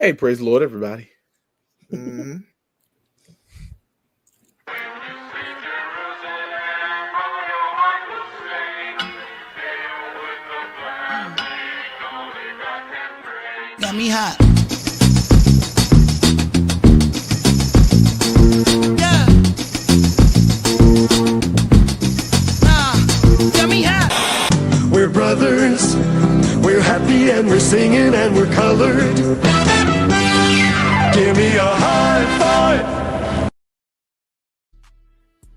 Hey, praise the Lord, everybody. Mm-hmm. Got me hot. Yeah. Got me hot. We're brothers. We're happy and we're singing and we're colored. Give me a high five.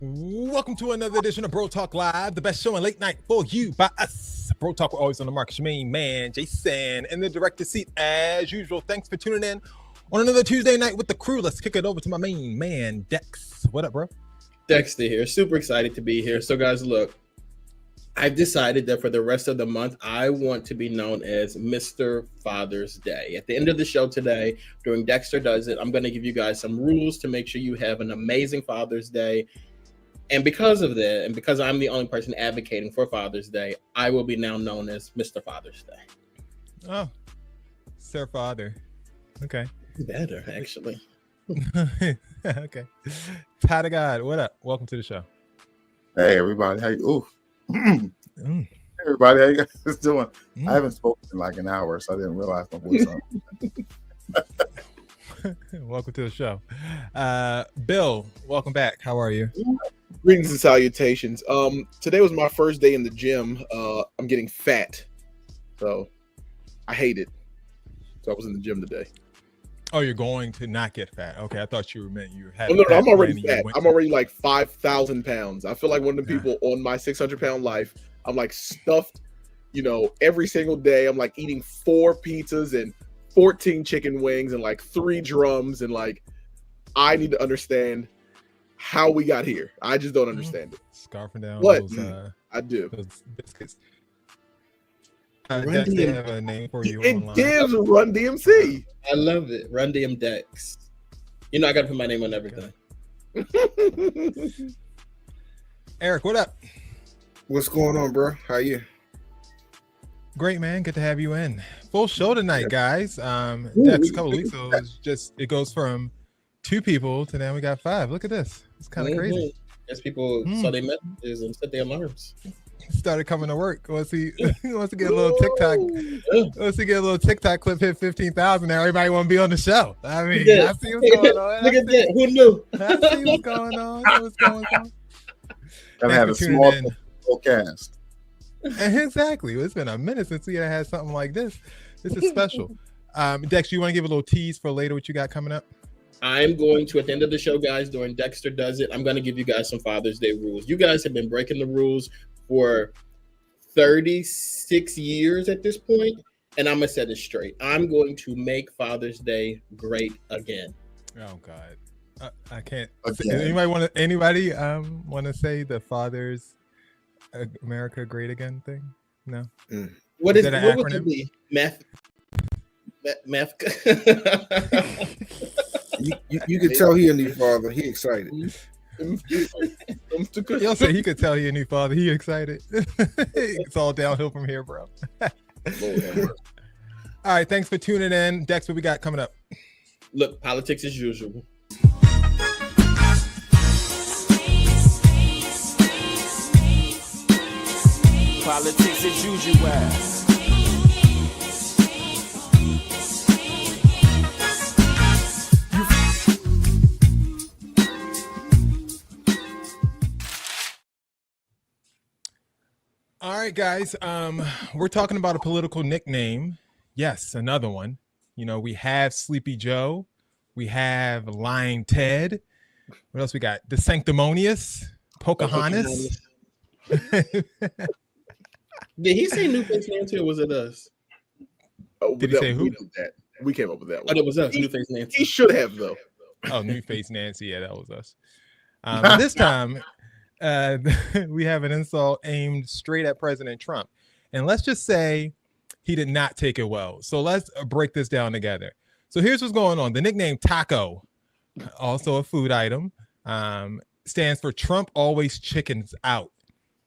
Welcome to another edition of BroTalk Live, the best show in late night for you by us. BroTalk, we're always on the mark. It's your main man, Jason, in the director's seat as usual. Thanks for tuning in on another Tuesday night with the crew. Let's kick it over to my main man, Dex. What up, bro? Dexter here. Super excited to be here. So, guys, look, I've decided that for the rest of the month, I want to be known as Mr. Father's Day. At the end of the show today, during Dexter Does It, I'm going to give you guys some rules to make sure you have an amazing Father's Day. And because of that, and because I'm the only person advocating for Father's Day, I will be now known as Mr. Father's Day. Oh, Sir Father. Okay. Better, actually. Okay. Pat of God, what up? Welcome to the show. Hey, everybody. How you? Hey, everybody. How you guys doing? I haven't spoken in like an hour, so I didn't realize my voice on. Welcome to the show. Bill, welcome back. How are you? Greetings and salutations. Today was my first day in the gym. I'm getting fat, so I hate it. So I was in the gym today. Oh, you're going to not get fat. Okay, I thought you meant you had. Oh, no, I'm already fat. I'm already like 5,000 pounds. I feel like one of the people on my 600-pound life. I'm like stuffed, every single day. I'm like eating 4 pizzas and 14 chicken wings and like 3 drums, and like I need to understand how we got here. I just don't understand it. Scarfing down what those, I do. Those biscuits. Dex, they have a name for you. It online. gives Run DMC. I love it. Run DM Dex. I got to put my name on everything. Eric, what up? What's going on, bro? How you? Great, man. Good to have you in. Full show tonight, guys. Dex, a couple of weeks ago, it goes from 2 people to now we got 5. Look at this. It's kind of crazy. Yes, people saw their messages and set their alarms. Started coming to work. Wants to get a little TikTok. Wants to get a little TikTok clip hit 15,000. Now everybody want to be on the show. I mean, I see what's going on. Look at that. Who knew? I see what's going on. Gotta have a small cast. Exactly. It's been a minute since we had something like this. This is special. Dex, you want to give a little tease for later what you got coming up? I'm going to, at the end of the show, guys, during Dexter Does It, I'm going to give you guys some Father's Day rules. You guys have been breaking the rules for 36 years at this point, and I'm going to set it straight. I'm going to make Father's Day great again. Oh, God. I can't. Again. Anybody want to say the Father's America Great Again thing? No. What that an would acronym? it be? Math. You could tell he a new father. He excited. You'll say he could tell he a new father. He excited. It's all downhill from here, bro. All right, thanks for tuning in. Dex, what we got coming up? Look, politics as usual. Politics as usual. All right, guys. We're talking about a political nickname. Yes, another one. We have Sleepy Joe. We have Lying Ted. What else we got? The Sanctimonious. Pocahontas. Did he say New Face Nancy or was it us? Did he say who? We came up with that Oh, one. it was us. New Face Nancy. He should have, though. Oh, New Face Nancy. Yeah, that was us. This time, we have an insult aimed straight at President Trump. And let's just say he did not take it well. So let's break this down together. So here's what's going on. The nickname Taco, also a food item, stands for Trump always chickens out.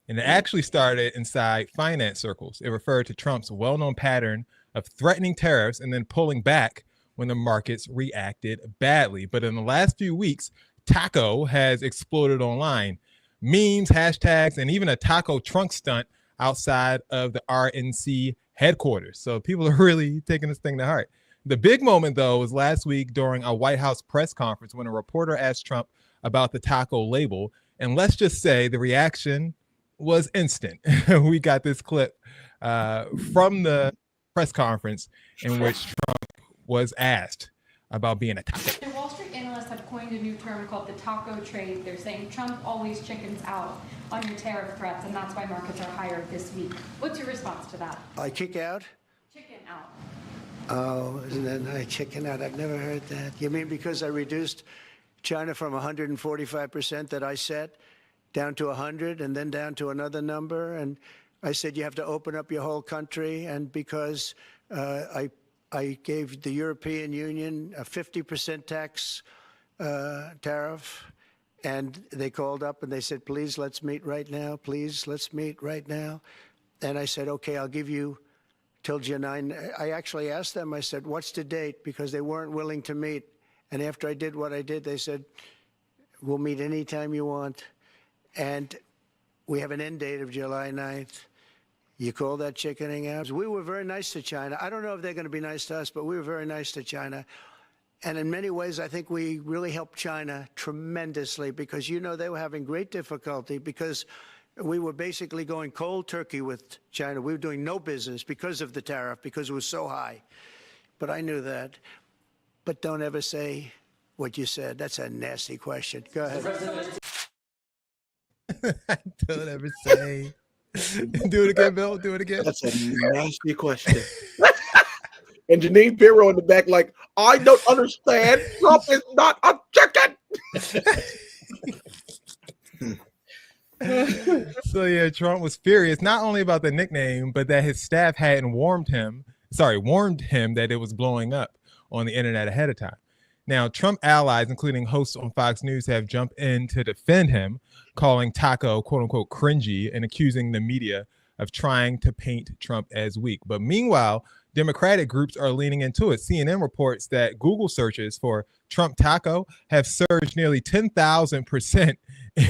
And it actually started inside finance circles. It referred to Trump's well-known pattern of threatening tariffs and then pulling back when the markets reacted badly. But in the last few weeks, taco has exploded online. Memes, hashtags, and even a taco trunk stunt outside of the RNC headquarters. So people are really taking this thing to heart. The big moment, though, was last week during a White House press conference when a reporter asked Trump about the taco label. And let's just say the reaction was instant. We got this clip from the press conference in which Trump was asked about being a taco. Wall Street analysts have coined a new term called the taco trade. They're saying Trump always chickens out on your tariff threats, and that's why markets are higher this week. What's your response to that? I kick out? Chicken out. Oh, isn't that nice? Chicken out. I've never heard that. You mean because I reduced China from 145% that I set down to 100 and then down to another number? And I said you have to open up your whole country. And because I gave the European Union a 50% tax tariff, and they called up and they said, please, let's meet right now. Please, let's meet right now. And I said, okay, I'll give you till July 9. I actually asked them, I said, what's the date? Because they weren't willing to meet. And after I did what I did, they said, we'll meet anytime you want. And we have an end date of July 9th. You call that chickening out? We were very nice to China. I don't know if they're going to be nice to us, but we were very nice to China. And in many ways, I think we really helped China tremendously because, you know, they were having great difficulty because we were basically going cold turkey with China. We were doing no business because of the tariff, because it was so high. But I knew that. But don't ever say what you said. That's a nasty question. Go ahead. Don't ever say. Do it again, Bill. Do it again. That's a nasty question. And Janine Pirro in the back, like, I don't understand. Trump is not a chicken. So yeah, Trump was furious not only about the nickname, but that his staff hadn't warned him that it was blowing up on the internet ahead of time. Now, Trump allies, including hosts on Fox News, have jumped in to defend him, calling taco, quote unquote, cringy and accusing the media of trying to paint Trump as weak. But meanwhile, Democratic groups are leaning into it. CNN reports that Google searches for Trump taco have surged nearly 10,000%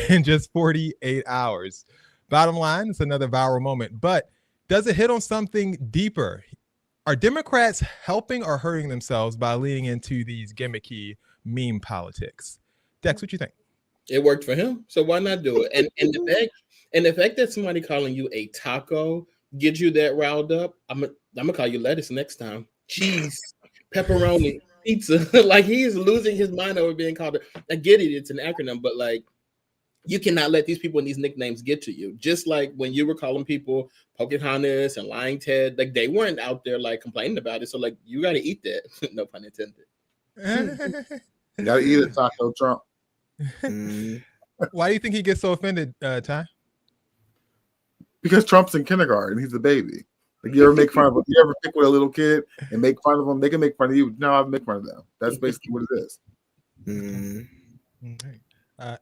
in just 48 hours. Bottom line, it's another viral moment, but does it hit on something deeper? Are Democrats helping or hurting themselves by leaning into these gimmicky meme politics? Dex, what you think? It worked for him, so why not do it? And the fact that somebody calling you a taco gets you that riled up, I'm gonna call you lettuce next time. Cheese, pepperoni, pizza. Like, he's losing his mind over being called. I get it, it's an acronym, but like, you cannot let these people and these nicknames get to you. Just like when you were calling people Pocahontas and Lying Ted, like, they weren't out there like complaining about it. So like, you got to eat that. No pun intended. You got to eat a taco, Trump. Why do you think he gets so offended, Ty? Because Trump's in kindergarten. He's a baby. Like, you ever make fun of him? You ever pick with a little kid and make fun of them? They can make fun of you. No, I'll make fun of them. That's basically what it is. Okay.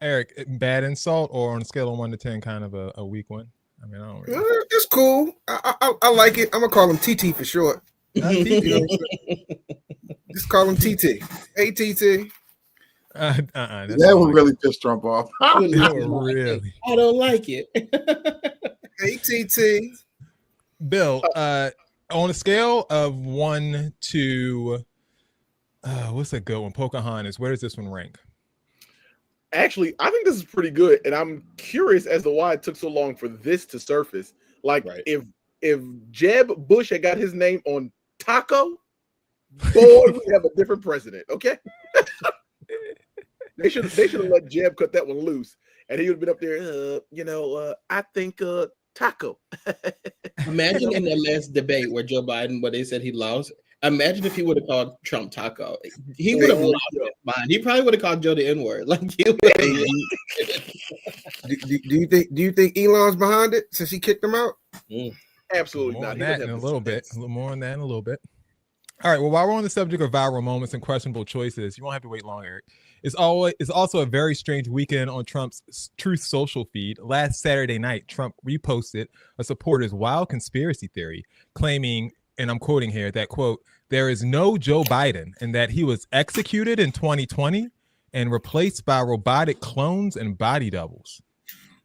Eric, bad insult or on a scale of 1 to 10, kind of a weak one? I mean, I don't really. It's cool. I like it. I'm gonna call him TT for short. TT. Just call him TT. Hey, TT. That would really piss Trump off. Really? I don't like it. Hey, TT. Bill, on a scale of 1 to what's a good one? Pocahontas. Where does this one rank? Actually, I think this is pretty good, and I'm curious as to why it took so long for this to surface. Like, right. if Jeb Bush had got his name on taco, boy, we have a different president. Okay, they should have let Jeb cut that one loose, and he would have been up there. I think taco. Imagine in the last debate where Joe Biden, where they said he lost. Imagine if he would have called Trump taco. He would have lost his mind. He probably would have called Joe the N-word. Like, do you think Elon's behind it since he kicked him out? Absolutely not. That in a little bit. A little more on that in a little bit. All right. Well, while we're on the subject of viral moments and questionable choices, you won't have to wait long, Eric. It's also a very strange weekend on Trump's Truth Social feed. Last Saturday night, Trump reposted a supporter's wild conspiracy theory claiming, and I'm quoting here, that, quote, there is no Joe Biden and that he was executed in 2020 and replaced by robotic clones and body doubles.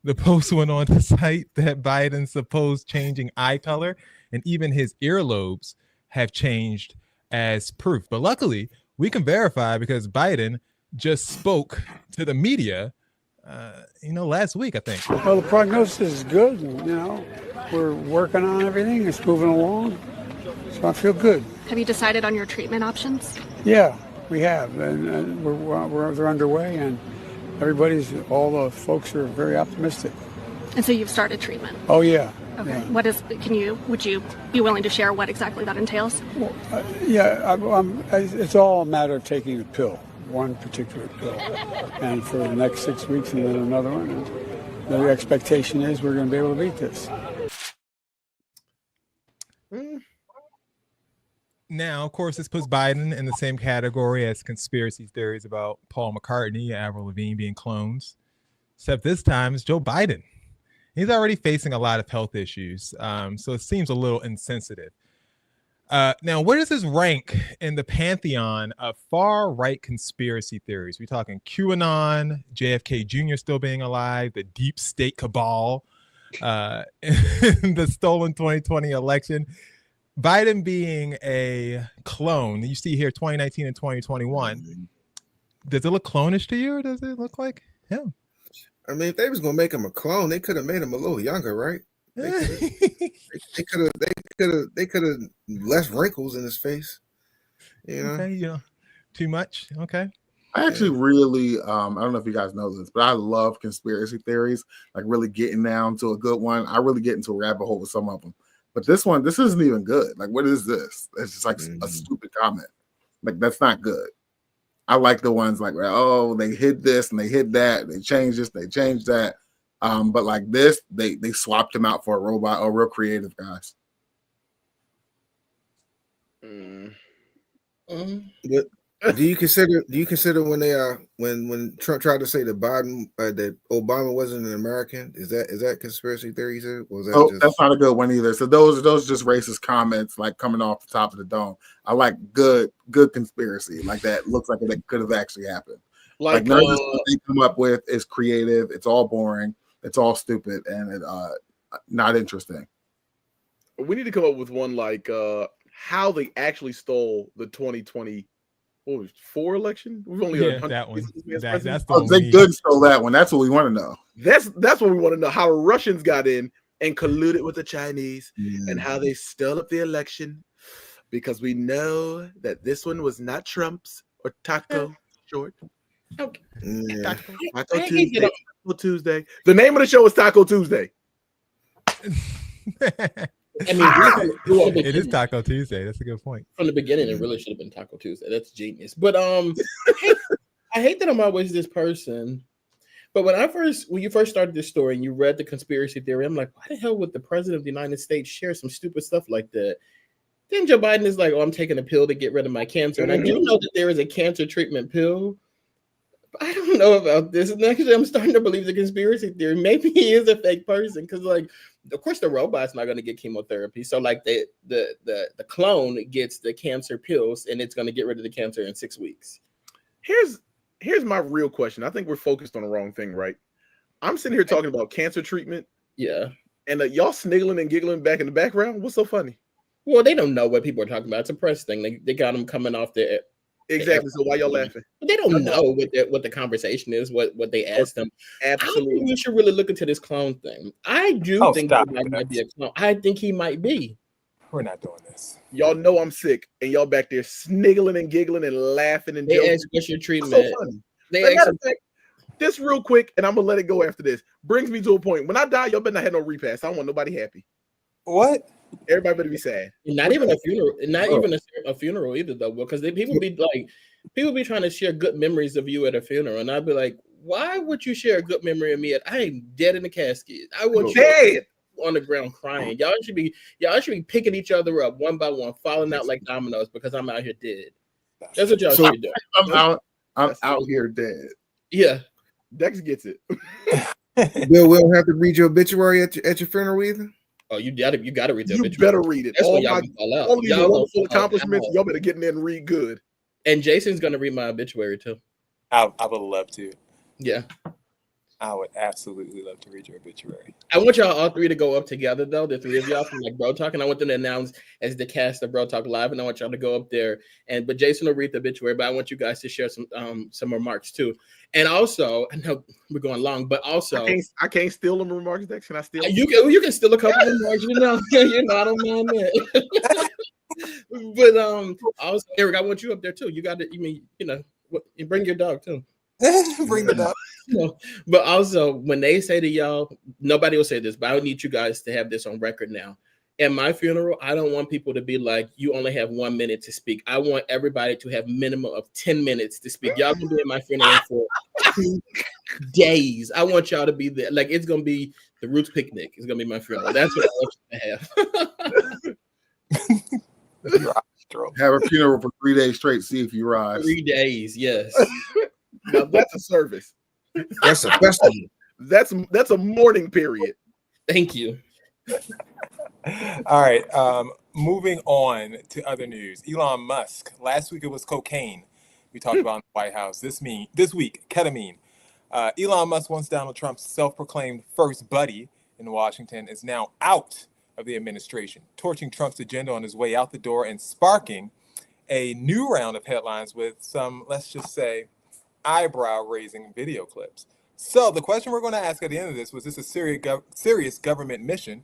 The post went on to cite that Biden's supposed changing eye color and even his earlobes have changed as proof. But luckily, we can verify because Biden just spoke to the media, last week, I think. Well, the prognosis is good. We're working on everything. It's moving along. So I feel good. Have you decided on your treatment options? Yeah, we have. And they're underway, and all the folks are very optimistic. And so you've started treatment? Oh, yeah. Okay. Yeah. Would you be willing to share what exactly that entails? Well, it's all a matter of taking a pill, one particular pill, and for the next 6 weeks and then another one. And the expectation is we're going to be able to beat this. Now, of course, this puts Biden in the same category as conspiracy theories about Paul McCartney and Avril Lavigne being clones, except this time it's Joe Biden. He's already facing a lot of health issues, so it seems a little insensitive. Now, where does this rank in the pantheon of far-right conspiracy theories? We're talking QAnon, JFK Jr. still being alive, the deep state cabal, the stolen 2020 election, Biden being a clone. You see here 2019 and 2021. Does it look clonish to you, or does it look like him? I mean, if they was gonna make him a clone, they could have made him a little younger, right? They could have less wrinkles in his face. Okay, too much. Okay. I actually really, I don't know if you guys know this, but I love conspiracy theories, like really getting down to a good one. I really get into a rabbit hole with some of them. But this isn't even good. Like, what is this? It's just like a stupid comment. Like, that's not good. I like the ones like, oh, they hid this and they hid that. They changed this, they changed that. But like this, they swapped him out for a robot or real creative guys. Do you consider when they when Trump tried to say that that Obama wasn't an American? Is that conspiracy theory too? Or was that that's not a good one either. So those are just racist comments like coming off the top of the dome. I like good conspiracy like that. Looks like it could have actually happened. Like none of this they come up with is creative. It's all boring. It's all stupid and not interesting. We need to come up with one like how they actually stole the 2020. What was it, 4 election? We've only that one. That's the one they good stole that one. That's what we want to know. That's what we want to know. How the Russians got in and colluded with the Chinese, and how they stole up the election, because we know that this one was not Trump's or Taco short. Okay. Taco Tuesday. The name of the show is Taco Tuesday. I mean, it is Taco Tuesday. That's a good point. From the beginning, it really should have been Taco Tuesday. That's genius. But I hate that I'm always this person. But when you first started this story and you read the conspiracy theory, I'm like, why the hell would the president of the United States share some stupid stuff like that? Then Joe Biden is like, oh, I'm taking a pill to get rid of my cancer. And I do know that there is a cancer treatment pill. But I don't know about this. And actually, I'm starting to believe the conspiracy theory. Maybe he is a fake person because, like, of course, the robot's not going to get chemotherapy. So, like, the clone gets the cancer pills, and it's going to get rid of the cancer in 6 weeks. Here's my real question. I think we're focused on the wrong thing, right? I'm sitting here talking about cancer treatment. Yeah. And y'all sniggling and giggling back in the background. What's so funny? Well, they don't know what people are talking about. It's a press thing. They got them coming off the exactly. So why y'all laughing? But they don't know what the conversation is. What they asked them. Absolutely. I think we should really look into this clone thing. I do think that might be a clone. I think he might be. We're not doing this. Y'all know I'm sick, and y'all back there sniggling and giggling and laughing and joking. They ask what's your treatment. So this real quick, and I'm gonna let it go after this. Brings me to a point. When I die, y'all better not have no repass. I don't want nobody happy. What? Everybody better be sad. Not even a funeral. Not even a funeral either, though, because people be trying to share good memories of you at a funeral, and I'd be like, why would you share a good memory of me? I am dead in the casket. I want you dead on the ground crying. Y'all should be picking each other up one by one, falling out like dominoes because I'm out here dead. That's what y'all should do. I'm out here dead. Yeah, Dex gets it. Bill, we don't have to read your obituary at your funeral either. Oh, you got to read the You obituary. better read it. That's All when y'all my can fall out. all these Y'all wonderful gonna fall accomplishments. out. Y'all better get in there and read good. And Jason's gonna read my obituary too. I would love to. Yeah. I would absolutely love to read your obituary. I want y'all all three to go up together, though. The three of y'all from like BroTalk, and I want them to announce as the cast of BroTalk Live, and I want y'all to go up there. But Jason will read the obituary, but I want you guys to share some remarks too. And also, I know we're going long, but also I can't steal them remarks. Dex. Can I steal them? you can steal a couple of remarks, you know. I don't mind that. But also, Eric, I want you up there too. You got to, you bring your dog too. Bring it up. But also, when they say to y'all, nobody will say this, but I need you guys to have this on record now. At my funeral, I don't want people to be like, you only have 1 minute to speak. I want everybody to have minimum of 10 minutes to speak. Y'all gonna be at my funeral for 2 days. I want y'all to be there. Like, it's gonna be the Roots picnic. It's gonna be my funeral. That's what I want you to have. Have a funeral for 3 days straight. See if you rise. 3 days, yes. Now that's a service. That's a festival. That's a mourning period. Thank you. All right. Moving on to other news. Elon Musk. Last week it was cocaine. We talked about in the White House. This week, ketamine. Elon Musk, once Donald Trump's self-proclaimed first buddy in Washington, is now out of the administration, torching Trump's agenda on his way out the door and sparking a new round of headlines with some, let's just say, eyebrow-raising video clips. So the question we're going to ask at the end of this, was this a serious government mission,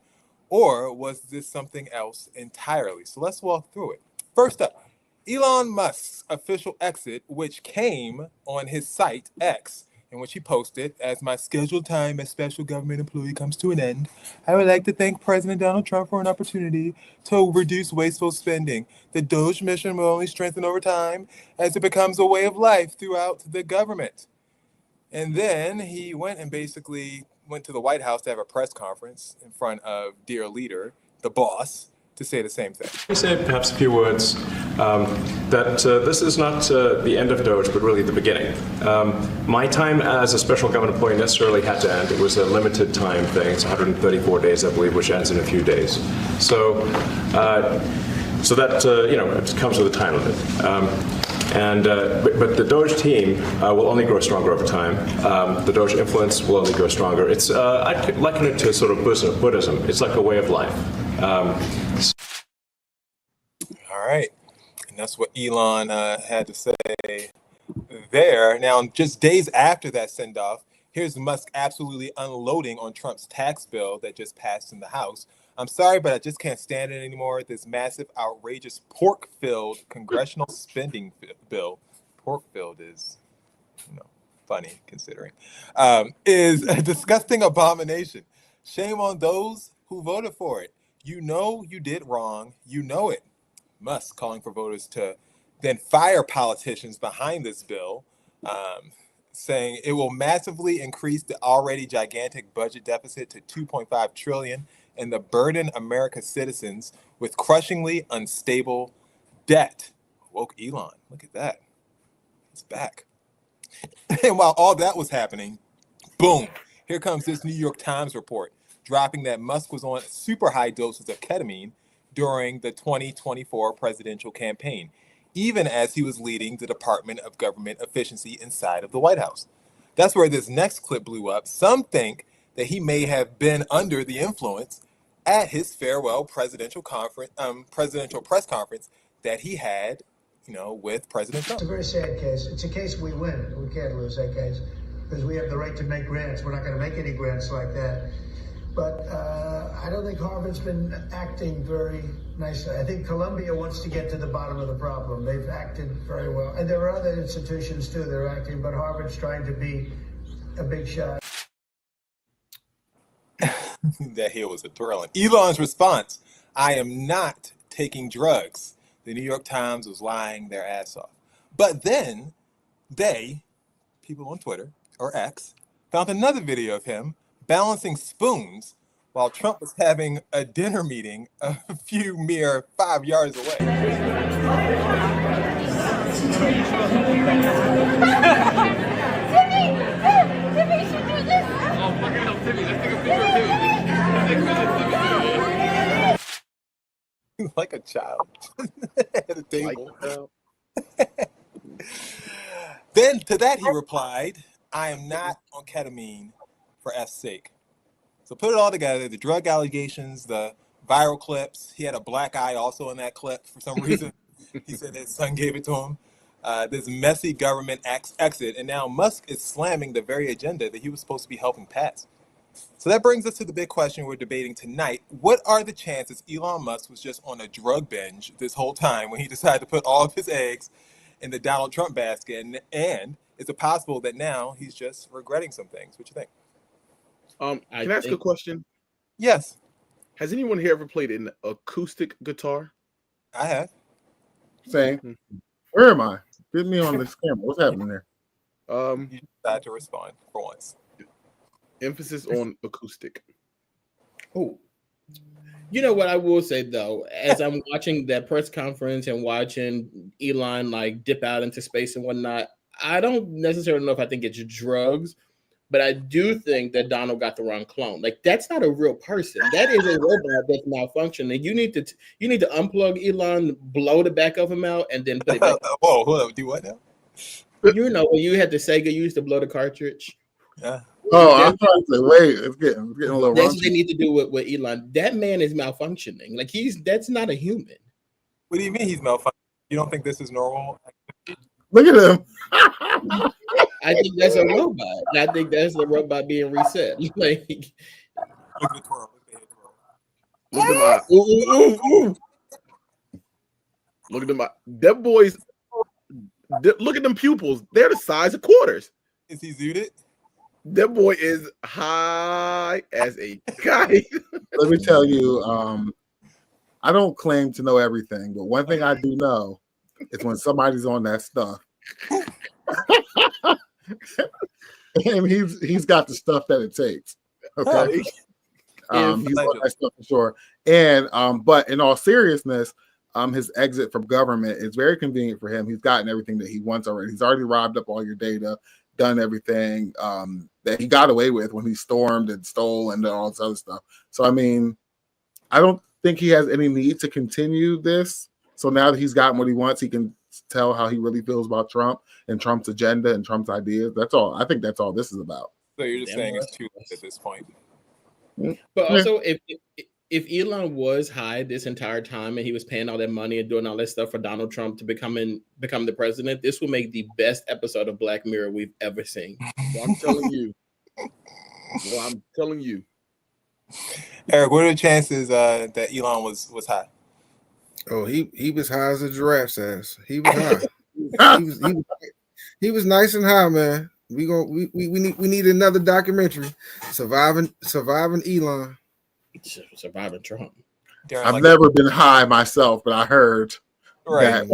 or was this something else entirely? So let's walk through it. First up, Elon Musk's official exit, which came on his site, X, in which he posted, as my scheduled time as special government employee comes to an end, I would like to thank President Donald Trump for an opportunity to reduce wasteful spending. The Doge mission will only strengthen over time as it becomes a way of life throughout the government. And then he went and basically went to the White House to have a press conference in front of dear leader, the boss, to say the same thing. Let me say perhaps a few words that this is not the end of Doge, but really the beginning. My time as a special government employee necessarily had to end. It was a limited time thing. It's 134 days, I believe, which ends in a few days. So that it comes with a time limit. But the Doge team will only grow stronger over time. The Doge influence will only grow stronger. It's I'd liken it to sort of Buddhism. It's like a way of life. All right, and that's what Elon had to say there. Now, just days after that send-off, here's Musk absolutely unloading on Trump's tax bill that just passed in the House. I'm sorry, but I just can't stand it anymore. This massive, outrageous, pork-filled congressional spending bill. Pork-filled is, funny considering. Is a disgusting abomination. Shame on those who voted for it. You know you did wrong. You know it. Musk calling for voters to then fire politicians behind this bill, saying it will massively increase the already gigantic budget deficit to $2.5 trillion and the burden America's citizens with crushingly unstable debt. Woke Elon. Look at that. It's back. And while all that was happening, boom, here comes this New York Times report dropping that Musk was on super high doses of ketamine during the 2024 presidential campaign, even as he was leading the Department of Government Efficiency inside of the White House. That's where this next clip blew up. Some think that he may have been under the influence at his farewell presidential press conference that he had, with President Trump. It's a very sad case. It's a case we win. We can't lose that case because we have the right to make grants. We're not going to make any grants like that. But I don't think Harvard's been acting very nicely. I think Columbia wants to get to the bottom of the problem. They've acted very well. And there are other institutions, too, that are acting, but Harvard's trying to be a big shot. That here was a thrill. And Elon's response, I am not taking drugs. The New York Times was lying their ass off. But then people on Twitter, or X, found another video of him balancing spoons while Trump was having a dinner meeting a few mere 5 yards away. Timmy should do this. Oh, fucking hell, Timmy. Let's take a picture of Timmy. like a child at a table. Then to that he replied, I am not on ketamine for F's sake. So put it all together, the drug allegations, the viral clips. He had a black eye also in that clip for some reason. He said his son gave it to him. This messy government exit, and now Musk is slamming the very agenda that he was supposed to be helping pass. So that brings us to the big question we're debating tonight. What are the chances Elon Musk was just on a drug binge this whole time when he decided to put all of his eggs in the Donald Trump basket? And is it possible that now he's just regretting some things? What you think? Can I ask a question? Yes. Has anyone here ever played an acoustic guitar? I have. Same. Where am I? Get me on this camera. What's happening there? You decided to respond for once. Emphasis on acoustic. Oh, you know what I will say though, as I'm watching that press conference and watching Elon like dip out into space and whatnot, I don't necessarily know if I think it's drugs, but I do think that Donald got the wrong clone. Like that's not a real person. That is a robot that's malfunctioning. You need to unplug Elon, blow the back of him out, and then put it back. Whoa, hold up, do what now? You know when you had the Sega used to blow the cartridge. Yeah. Oh, I'm trying to say, wait, it's getting a little. That's what they need to do with Elon. That man is malfunctioning. Like that's not a human. What do you mean he's malfunctioning? You don't think this is normal? Look at him. I think that's a robot. I think that's a robot being reset. Like, Look at the twirl. Look at my ooh. Look at them. That boys. Look at them pupils. They're the size of quarters. Is he zooted? That boy is high as a kite. Let me tell you, I don't claim to know everything, but one thing I do know is when somebody's on that stuff. And he's got the stuff that it takes. Okay. He's on that stuff for sure. And but in all seriousness, his exit from government is very convenient for him. He's gotten everything that he wants already. He's already robbed up all your data, done everything that he got away with when he stormed and stole and all this other stuff. So I mean, I don't think he has any need to continue this. So now that he's gotten what he wants, he can tell how he really feels about Trump and Trump's agenda and Trump's ideas. That's all. I think that's all this is about. So you're just saying it's too late at this point. But also, if Elon was high this entire time and he was paying all that money and doing all that stuff for Donald Trump to become the president, this will make the best episode of Black Mirror we've ever seen. Well, I'm telling you. Well, I'm telling you. Eric, what are the chances that Elon was high? Oh, he was high as a giraffe's ass. He was high. he was nice and high, man. We need another documentary. Surviving Elon. Surviving Trump. I've never been high myself, but I heard that.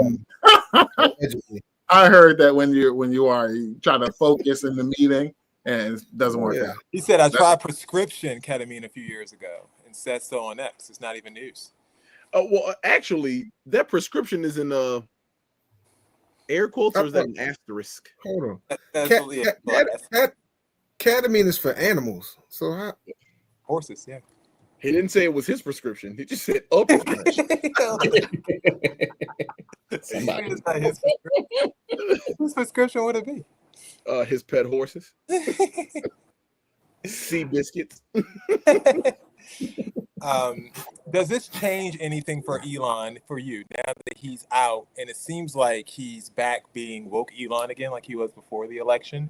I heard that when you try to focus in the meeting and it doesn't work out. He said, I tried prescription ketamine a few years ago and said so on X. It's not even news. Well, actually, that prescription is in air quotes or is that an asterisk? Hold on. Ketamine is for animals. So how? Horses, yeah. He didn't say it was his prescription. He just said a prescription. It's not his prescription. Whose prescription would it be? His pet horses. Sea biscuits. Does this change anything for Elon, for you, now that he's out and it seems like he's back being woke Elon again like he was before the election?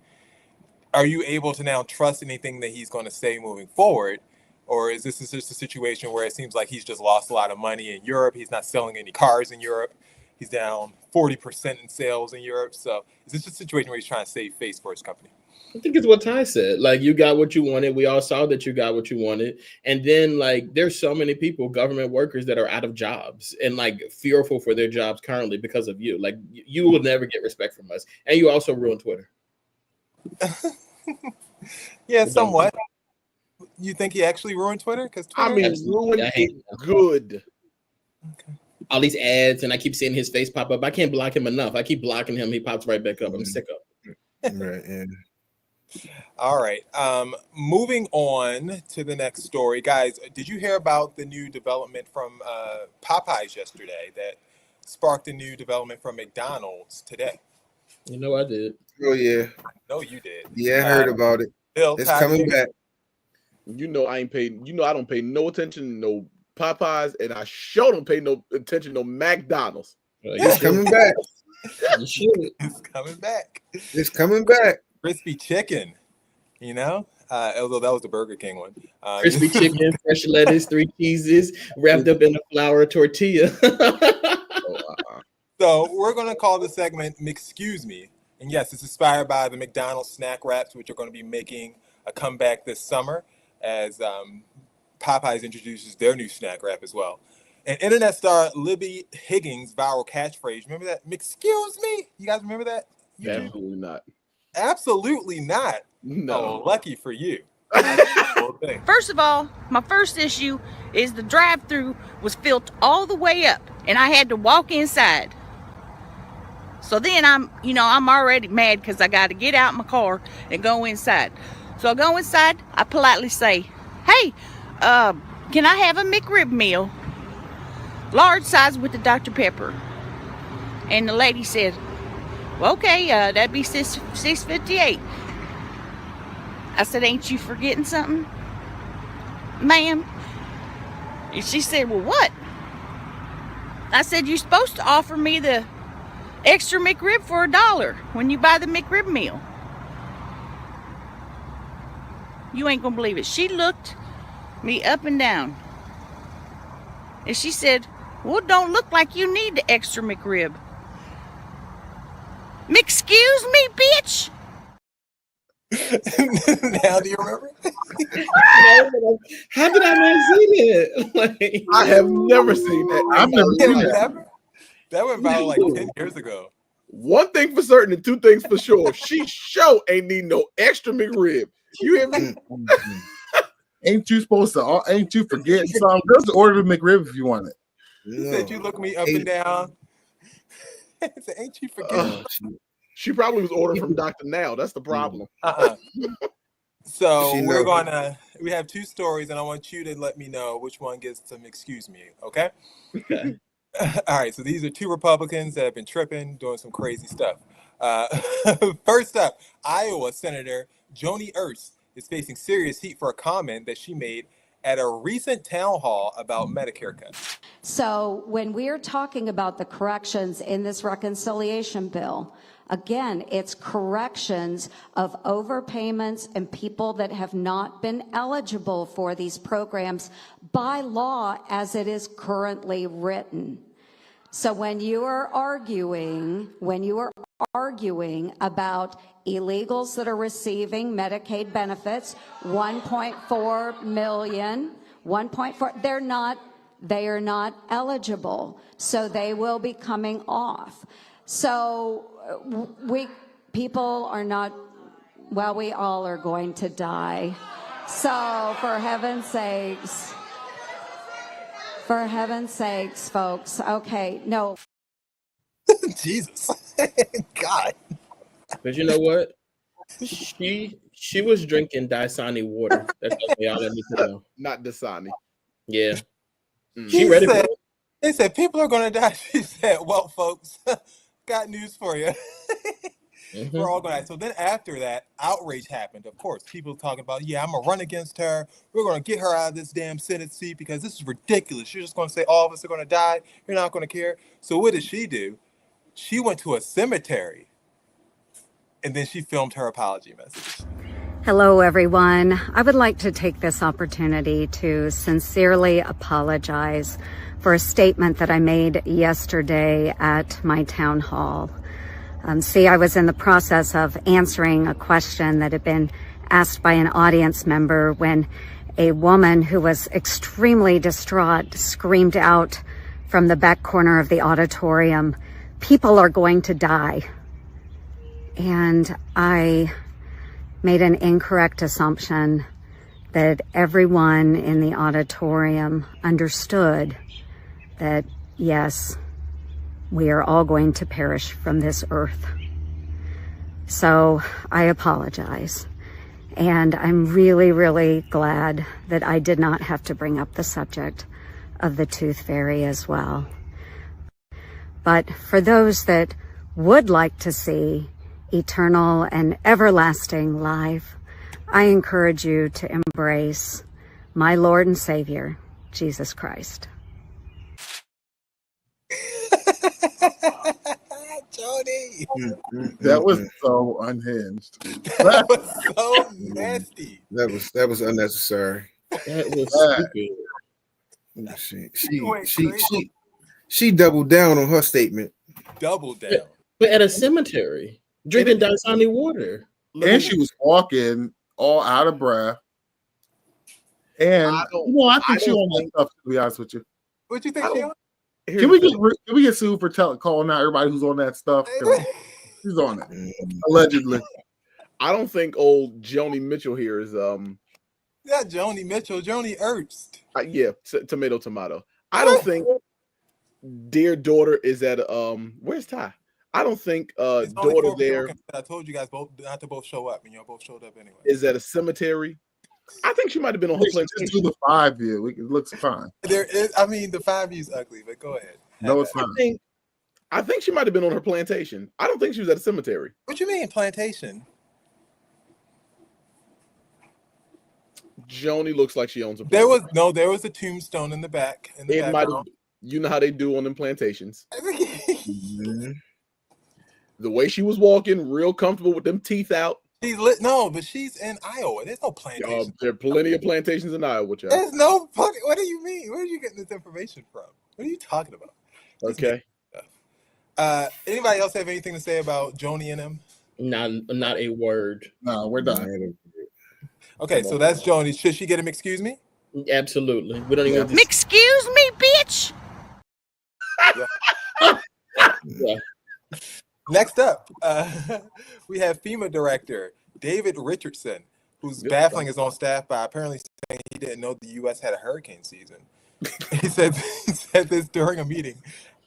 Are you able to now trust anything that he's going to say moving forward? Or is this just a situation where it seems like he's just lost a lot of money in Europe? He's not selling any cars in Europe. He's down 40% in sales in Europe. So is this just a situation where he's trying to save face for his company? I think it's what Ty said. Like, you got what you wanted. We all saw that you got what you wanted. And then, like, there's so many people, government workers, that are out of jobs and, like, fearful for their jobs currently because of you. Like, you will never get respect from us. And you also ruined Twitter. Yeah, somewhat. You think he actually ruined Twitter? Because ruined it good. Okay. All these ads, and I keep seeing his face pop up. I can't block him enough. I keep blocking him. He pops right back up. I'm sick of it. Right, yeah. All right. Moving on to the next story. Guys, did you hear about the new development from Popeyes yesterday that sparked a new development from McDonald's today? You know I did. Oh yeah. No, you did. Yeah, I heard about it. Bill, It's coming back. You know I ain't paid. You know I don't pay no attention to no Popeyes, and I sure don't pay no attention to no McDonald's. It's coming back. It's coming back. It's coming back. Crispy chicken, you know? Although that was the Burger King one. Crispy chicken, fresh lettuce, 3 cheeses, wrapped up in a flour tortilla. So we're going to call the segment "Excuse Me," and yes, it's inspired by the McDonald's snack wraps, which are going to be making a comeback this summer as Popeyes introduces their new snack wrap as well. And internet star Libby Higgins' viral catchphrase, remember that? "Excuse me." You guys remember that? Absolutely not. Absolutely not. No. Oh, lucky for you. First of all, my first issue is the drive-through was filled all the way up, and I had to walk inside. So then I'm already mad because I got to get out my car and go inside. So I go inside, I politely say, "Hey, can I have a McRib meal? Large size with the Dr. Pepper." And the lady said, "Well, okay, that'd be $6.58. I said, "Ain't you forgetting something, ma'am?" And she said, "Well, what?" I said, "You're supposed to offer me the extra McRib for $1 when you buy the McRib meal." You ain't gonna believe it. She looked me up and down. And she said, "Well, it don't look like you need the extra McRib." "Excuse me, bitch." Now do you remember? How did I not see that? Like, I have never seen that. I've never seen that. That went about like 10 years ago. One thing for certain and two things for sure. She sure ain't need no extra McRib. You hear me? Ain't you supposed to? Ain't you forgetting something? Just order the McRib if you want it. She said you look me up and down. Said, "Ain't you forgetting?" She probably was ordering from Dr. Now. That's the problem. So we have 2 stories, and I want you to let me know which one gets some "excuse me," okay? Okay. All right, so these are 2 Republicans that have been tripping, doing some crazy stuff. First up, Iowa Senator Joni Ernst is facing serious heat for a comment that she made at a recent town hall about Medicare cuts. So when we're talking about the corrections in this reconciliation bill, again, it's corrections of overpayments and people that have not been eligible for these programs by law as it is currently written. So when you are arguing about illegals that are receiving Medicaid benefits, 1.4 million, 1.4, they are not eligible. So they will be coming off. So people are not, well, we all are going to die. So for heaven's sakes, folks. Okay, no. Jesus. God. But you know what? She was drinking Dasani water. That's all I need to know. Not Dasani. Yeah. She ready for it. They said people are going to die. She said, "Well, folks, got news for you." We're all going to die. So then after that, outrage happened. Of course, people talking about, "Yeah, I'm going to run against her. We're going to get her out of this damn Senate seat because this is ridiculous. You're just going to say all of us are going to die. You're not going to care." So what did she do? She went to a cemetery and then she filmed her apology message. Hello, everyone. I would like to take this opportunity to sincerely apologize for a statement that I made yesterday at my town hall. I was in the process of answering a question that had been asked by an audience member when a woman who was extremely distraught screamed out from the back corner of the auditorium, "People are going to die." And I made an incorrect assumption that everyone in the auditorium understood that, yes, we are all going to perish from this earth. So I apologize. And I'm really, really glad that I did not have to bring up the subject of the tooth fairy as well. But for those that would like to see eternal and everlasting life, I encourage you to embrace my Lord and Savior, Jesus Christ. Joni. That was so unhinged. That was so nasty. That was unnecessary. That was stupid. She doubled down on her statement. Double down. But at a cemetery, drinking Dasani water. And she was walking all out of breath. And I think she on that stuff, to be honest with you. What you think, Sheila? Can we get sued for calling out everybody who's on that stuff? Who's on it? Allegedly. I don't think old Joni Mitchell here is Not Joni Mitchell, Joni Ernst. Yeah, tomato. I don't think dear daughter is at where's Ty? I don't think daughter there. I told you guys both not to both show up, and y'all both showed up anyway. Is at a cemetery. I think she might have been on her plantation. Just do the 5 view. It looks fine. There is, I mean, the 5 view's ugly, but go ahead. No, it's fine. I think she might have been on her plantation. I don't think she was at a cemetery. What you mean plantation? Joni looks like she owns a plantation. There was a tombstone in the back. It might have, you know how they do on them plantations. The way she was walking, real comfortable with them teeth out. But she's in Iowa. There's no plantation. There are plenty of plantations in Iowa, child. There's no fucking. What do you mean? Where are you getting this information from? What are you talking about? Okay. Anybody else have anything to say about Joni and him? Not a word. No, we're done. Okay, so that's Joni. Should she get him? Excuse me. Absolutely. We don't even. Have Excuse me, bitch. Yeah. Next up, we have FEMA director David Richardson, who's baffling his own staff by apparently saying he didn't know the U.S. had a hurricane season. He said this during a meeting,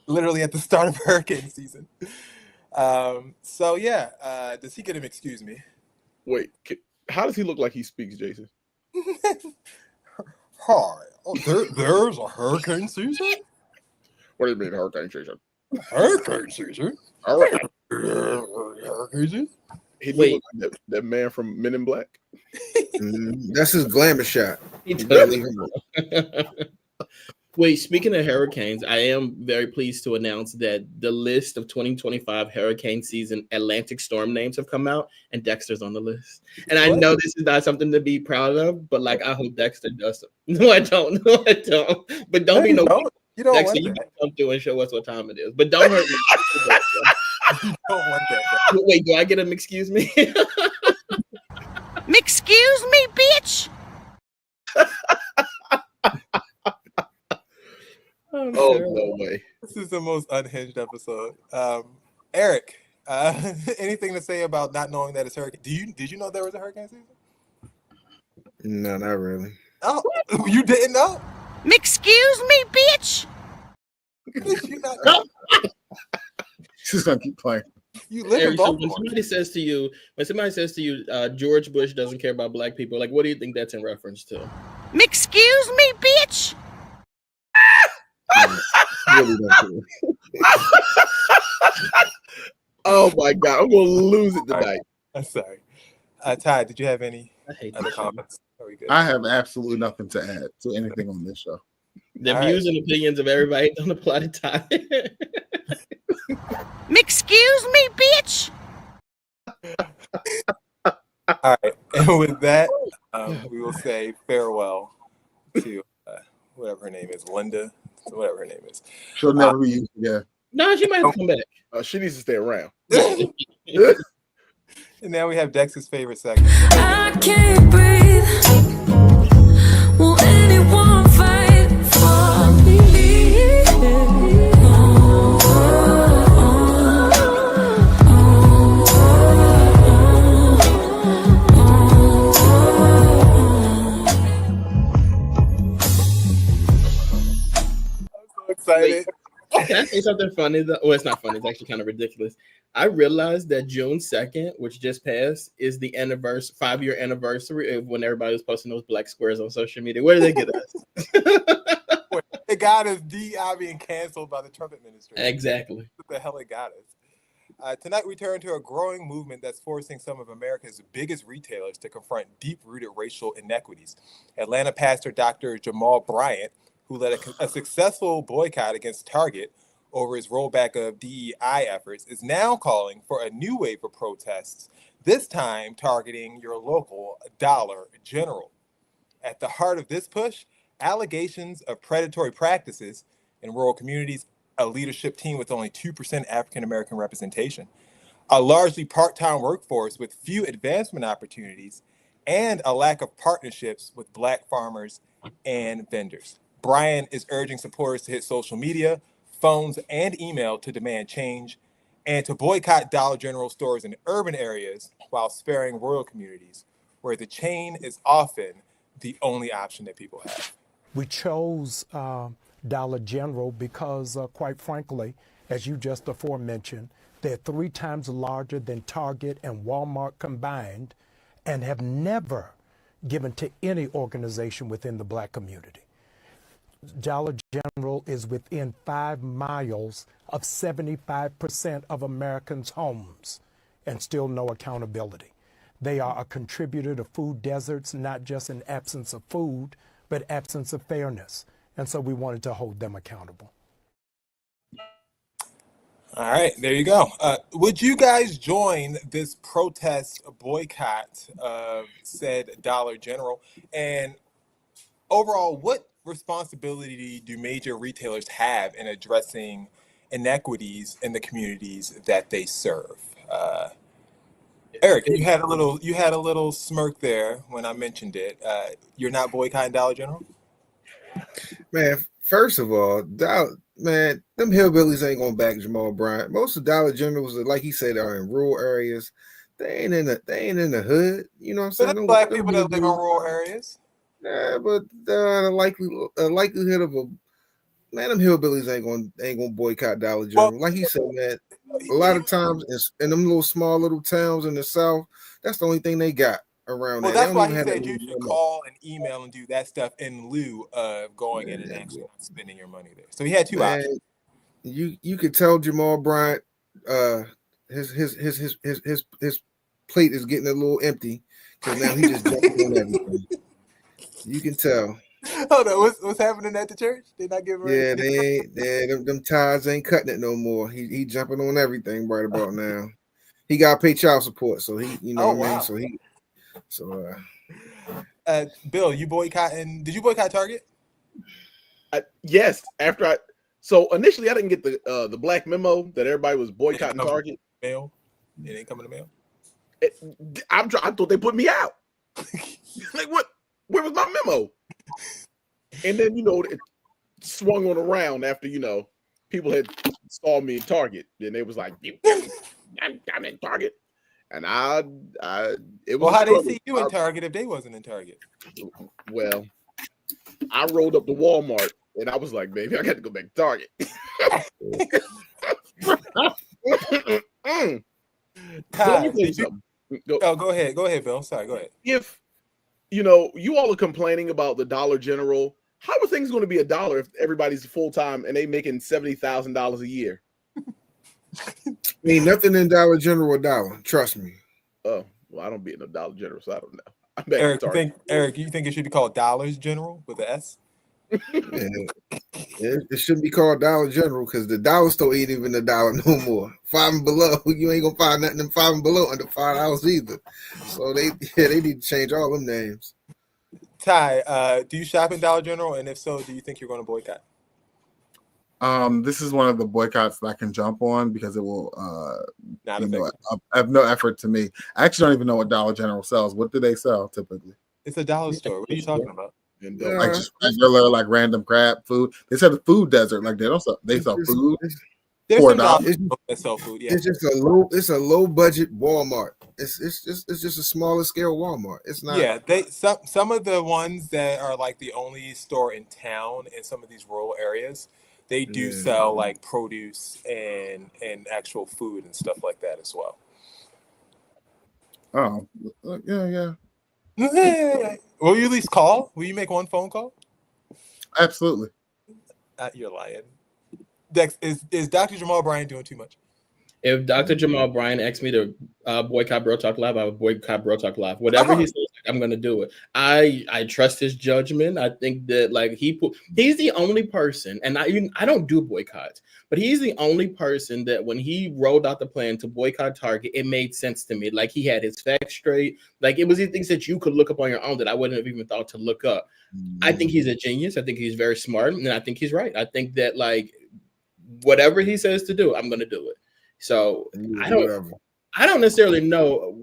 literally at the start of hurricane season. Does he get him? Excuse me. Wait, how does he look like he speaks, Jason? Hi. Oh, there's a hurricane season? What do you mean hurricane season? Hurricane season? All right. Hurricane season? He look like that man from Men in Black. That's his glamour shot. Wait, speaking of hurricanes, I am very pleased to announce that the list of 2025 hurricane season Atlantic storm names have come out, and Dexter's on the list. And I know this is not something to be proud of, but like I hope Dexter does it. No, I don't. But don't be no. You don't Dexter, want you that. can come through and show us what time it is. But don't hurt me. You don't want that. Wait, do I get him? Excuse me. Excuse me, bitch. Oh, no way. This is the most unhinged episode. Eric, anything to say about not knowing that it's hurricane? Did you know there was a hurricane season? No, not really. Oh, you didn't know? Excuse me, bitch. You not know? She's gonna keep playing. You live Eric, in so Baltimore. when somebody says to you, George Bush doesn't care about black people, like what do you think that's in reference to? Excuse me, bitch. Oh my God, I'm gonna lose it tonight. I'm sorry. Ty, did you have any other this comments? Are we good? I have absolutely nothing to add to anything on this show. The views and opinions of everybody don't apply to Ty. Excuse me, bitch. All right, and with that, we will say farewell to whatever her name is, Linda, whatever her name is. She'll never be used again. No, she might have to come back. She needs to stay around. And now we have Dex's favorite segment. I can't breathe. Will anyone fight for me? I'm so excited. Can I say say something funny though? Well, it's not funny. It's actually kind of ridiculous. I realized that June 2nd, which just passed, is the 5-year anniversary of when everybody was posting those black squares on social media. Where did they get us? It got us DI being canceled by the Trump administration. Exactly. What the hell it got us? Tonight, we turn to a growing movement that's forcing some of America's biggest retailers to confront deep-rooted racial inequities. Atlanta pastor Dr. Jamal Bryant, who led a successful boycott against Target over his rollback of DEI efforts, is now calling for a new wave of protests, this time targeting your local Dollar General. At the heart of this push, allegations of predatory practices in rural communities, a leadership team with only 2% African-American representation, a largely part-time workforce with few advancement opportunities, and a lack of partnerships with Black farmers and vendors. Brian is urging supporters to hit social media, phones, and email to demand change, and to boycott Dollar General stores in urban areas while sparing rural communities, where the chain is often the only option that people have. We chose Dollar General because, quite frankly, as you just aforementioned, they're 3 times larger than Target and Walmart combined and have never given to any organization within the Black community. Dollar General is within 5 miles of 75% of Americans' homes and still no accountability. They are a contributor to food deserts, not just in absence of food, but absence of fairness. And so we wanted to hold them accountable. All right, there you go. Would you guys join this protest boycott of said Dollar General? And overall, what responsibility do major retailers have in addressing inequities in the communities that they serve? Eric, you had a little smirk there when I mentioned it. You're not boycotting Dollar General? Man, first of all, them hillbillies ain't gonna back Jamal Bryant. Most of Dollar Generals, like he said, are in rural areas. They ain't in the hood. You know what I'm saying? There's Black people that live in rural areas. Yeah, but the likelihood of them hillbillies ain't gonna boycott Dollar General. Well, like he said, man, a lot of times in them little small little towns in the South, that's the only thing they got around. Well, that's why he said you should call and email and do that stuff in lieu of going in and actually spending your money there. So he had 2 options. You could tell Jamal Bryant his plate is getting a little empty because now he just jumping on everything. You can tell. Hold on, what's happening at the church? They not giving. Yeah, they ain't. Yeah, them ties ain't cutting it no more. He jumping on everything right about now. He got to pay child support, so he, you know what I mean. So Bill, you boycotting? Did you boycott Target? Yes. So initially, I didn't get the black memo that everybody was boycotting Target. Mail? It ain't coming to mail. I thought they put me out. Like what? Where was my memo? And then it swung on around after people had saw me in Target. Then they was like, I'm in Target, and it was. Well, how they see you in Target if they wasn't in Target? Well, I rolled up to Walmart and I was like, baby, I got to go back to Target. Go ahead, Bill. Sorry, go ahead. If you all are complaining about the Dollar General, how are things going to be $1 if everybody's full time and they making $70,000 a year? Ain't nothing in Dollar General $1. Trust me. Oh well, I don't be in the Dollar General, so I don't know. Eric, you think it should be called Dollars General with an S? It shouldn't be called Dollar General because the dollar store ain't even $1 no more. 5 and below, you ain't gonna find nothing in 5 and below under $5 either. So they need to change all them names. Ty, do you shop in Dollar General, and if so, do you think you're going to boycott? This is one of the boycotts that I can jump on because it will have no effort to me. I actually don't even know what Dollar General sells. What do they sell typically? It's a dollar store. What are you talking about? Like just regular, like random crap food. They said the food desert. Like they sell food. $4. That sell food. Yeah, it's a low budget Walmart. It's just a smaller scale Walmart. It's not. Yeah, some of the ones that are like the only store in town in some of these rural areas, they do sell like produce and actual food and stuff like that as well. Oh, yeah. Will you at least call? Will you make one phone call? Absolutely. You're lying. Dex, is Dr. Jamal Bryant doing too much? If Dr. Jamal Bryant asks me to boycott BroTalk Live, I would boycott BroTalk Live. Whatever he says, I'm going to do it. I trust his judgment. I think that like he's the only person, and I don't do boycotts, but he's the only person that when he rolled out the plan to boycott Target, it made sense to me. Like he had his facts straight. Like it was these things that you could look up on your own that I wouldn't have even thought to look up. I think he's a genius. I think he's very smart, and I think he's right. I think that like whatever he says to do, I'm going to do it. So I don't necessarily know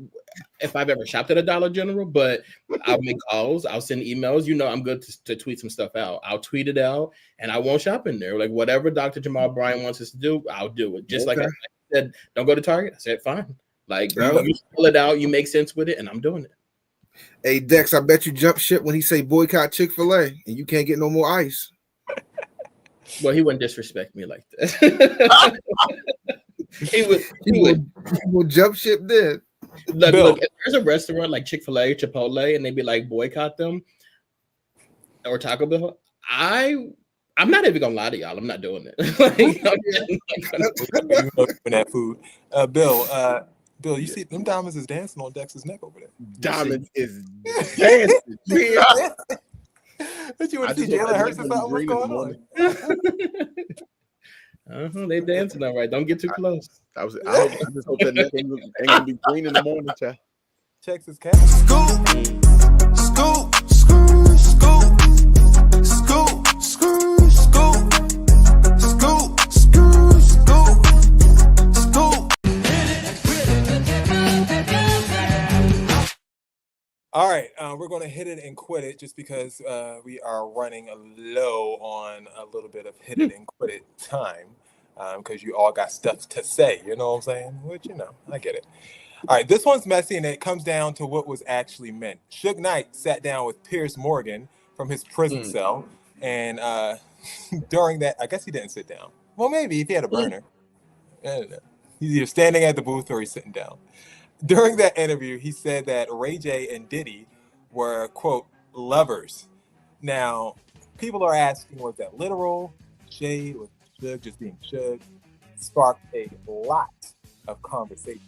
if I've ever shopped at a Dollar General, but I'll make calls, I'll send emails. You know, I'm good to tweet some stuff out. I'll tweet it out, and I won't shop in there. Like whatever Dr. Jamal Bryant wants us to do, I'll do it. Just like I said, don't go to Target. I said fine. Like you pull it out, you make sense with it, and I'm doing it. Hey Dex, I bet you jump ship when he say boycott Chick-fil-A and you can't get no more ice. Well, he wouldn't disrespect me like that. He would jump ship then. Look, if there's a restaurant like Chick-fil-A, Chipotle, and they be like boycott them or Taco Bell, I'm not even gonna lie to y'all. I'm not doing it. That food. Bill, you see them diamonds is dancing on Dex's neck over there. Diamonds is dancing. Did you want to see Jalen Hurts or something? What's going on? They dancing all right. Don't get too close. I just hope that neck ain't gonna be green in the morning, child. Texas cat. Scoop, scoop, scoop, scoop, scoop, scoop, scoop, scoop, scoop, scoop. All right, we're going to hit it and quit it just because we are running low on a little bit of hit it and quit it time because you all got stuff to say, you know what I'm saying? Which, you know, I get it. All right, this one's messy and it comes down to what was actually meant. Suge Knight sat down with Piers Morgan from his prison cell, and during that, I guess he didn't sit down. Well, maybe if he had a burner. I don't know. He's either standing at the booth or he's sitting down. During that interview, he said that Ray J and Diddy were, quote, lovers. Now, people are asking, was that literal? Shade? Was Suge just being Suge? Sparked a lot of conversation.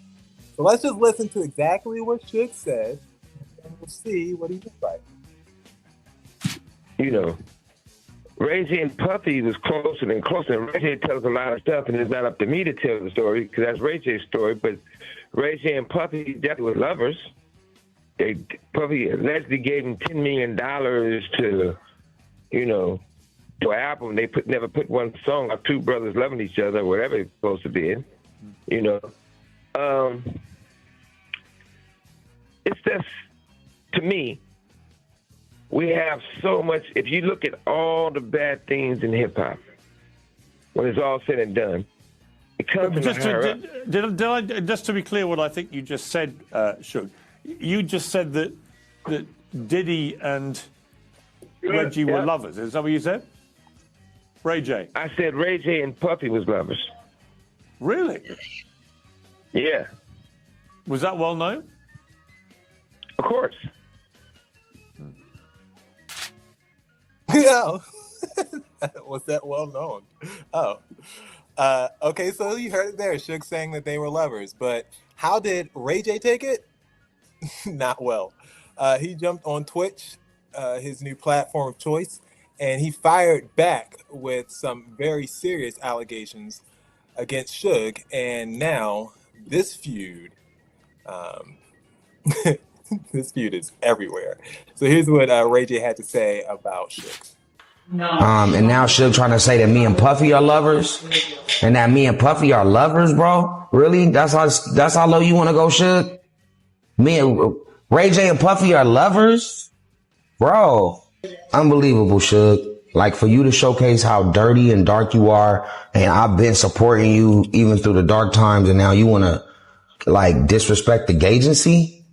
So let's just listen to exactly what Suge said, and we'll see what he looks like. You know, Ray J and Puffy was closer and closer. And Ray J tells a lot of stuff, and it's not up to me to tell the story because that's Ray J's story. But Ray J and Puffy definitely were lovers. Puffy allegedly gave him $10 million to, you know, to an album. They never put one song of two brothers loving each other, whatever it's supposed to be. You know, it's just, to me, we have so much. If you look at all the bad things in hip hop, when it's all said and done, it comes from the higher up. Did I, just to be clear, what I think you just said, Suge, you just said that Diddy and Reggie were lovers. Is that what you said? Ray J. I said Ray J and Puffy was lovers. Really? Yeah. Was that well known? Of course. Yeah. Was that well known? Oh. Okay, so you heard it there. Suge saying that they were lovers. But how did Ray J take it? Not well. He jumped on Twitch, his new platform of choice, and he fired back with some very serious allegations against Suge. And now this feud, this feud is everywhere. So here's what Ray J had to say about Suge. And now Suge trying to say that me and Puffy are lovers, and that me and Puffy are lovers, bro. Really? That's how low you want to go, Suge? Me and Ray J and Puffy are lovers, bro. Unbelievable, Suge. Like for you to showcase how dirty and dark you are, and I've been supporting you even through the dark times, and now you want to like disrespect the agency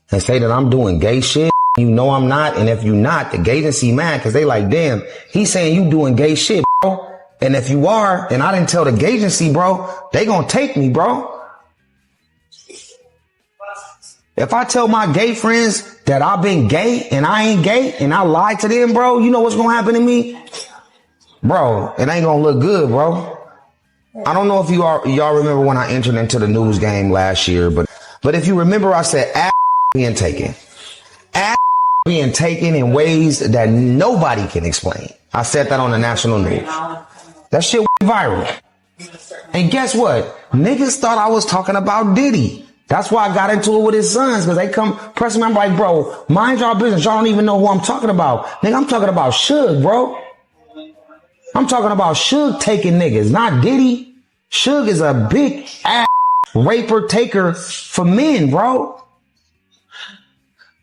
and say that I'm doing gay shit. You know I'm not, and if you not, the agency mad because they like, damn, he's saying you doing gay shit, bro. And if you are, and I didn't tell the gay agency, bro, they gonna take me, bro. If I tell my gay friends that I've been gay and I ain't gay and I lied to them, bro, you know what's gonna happen to me? Bro, it ain't gonna look good, bro. I don't know if y'all remember when I entered into the news game last year, but if you remember, I said ass being taken. Ass being taken in ways that nobody can explain. I said that on the national news. That shit went viral. And guess what? Niggas thought I was talking about Diddy. That's why I got into it with his sons, because they come pressing me. I'm like, bro, mind y'all business. Y'all don't even know who I'm talking about. Nigga, I'm talking about Suge, bro. I'm talking about Suge taking niggas, not Diddy. Suge is a big ass raper taker for men, bro.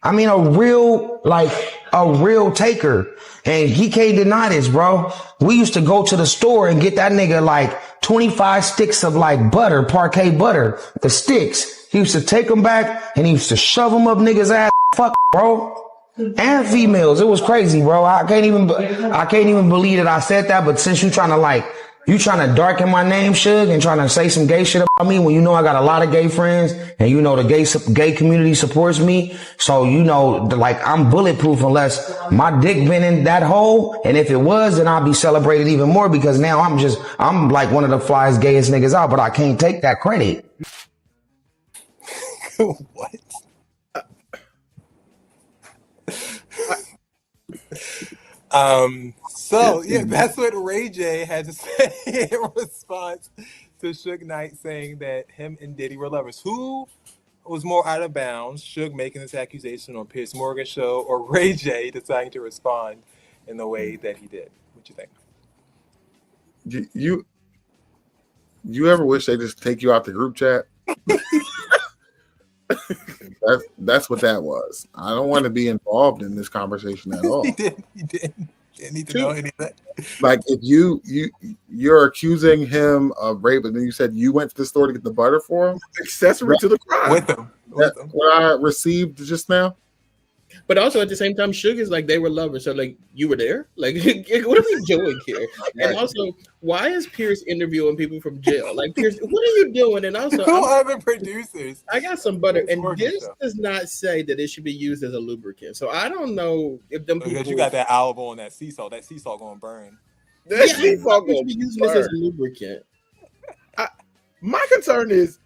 I mean, a real taker. And he can't deny this, bro. We used to go to the store and get that nigga like 25 sticks of like butter, parquet butter, the sticks. He used to take them back and he used to shove them up niggas' ass. Fuck, bro. And females. It was crazy, bro. I can't even believe that I said that. But since you trying to darken my name, Suge, and trying to say some gay shit about me when you know I got a lot of gay friends and you know the gay community supports me. So, you know, like I'm bulletproof unless my dick been in that hole. And if it was, then I'll be celebrated even more because now I'm like one of the flyest, gayest niggas out, but I can't take that credit. What? So yeah, that's what Ray J had to say in response to Suge Knight saying that him and Diddy were lovers. Who was more out of bounds, Suge making this accusation on Piers Morgan's show, or Ray J deciding to respond in the way that he did? What you think? You ever wish they just take you out the group chat? That's what that was. I don't want to be involved in this conversation at all. He didn't need to know any of that. Like if you're accusing him of rape, and then you said you went to the store to get the butter for him, accessory to the crime with him. What I received just now. But also at the same time, Suge is like they were lovers. So like you were there. Like what are we doing here? And also, why is Pierce interviewing people from jail? Like Pierce, what are you doing? And also, who are the producers? I got some butter, and this does not say that it should be used as a lubricant. So I don't know if them people. Because you got that olive oil and that sea salt. That sea salt gonna burn. That sea salt gonna be using this as a lubricant. My concern is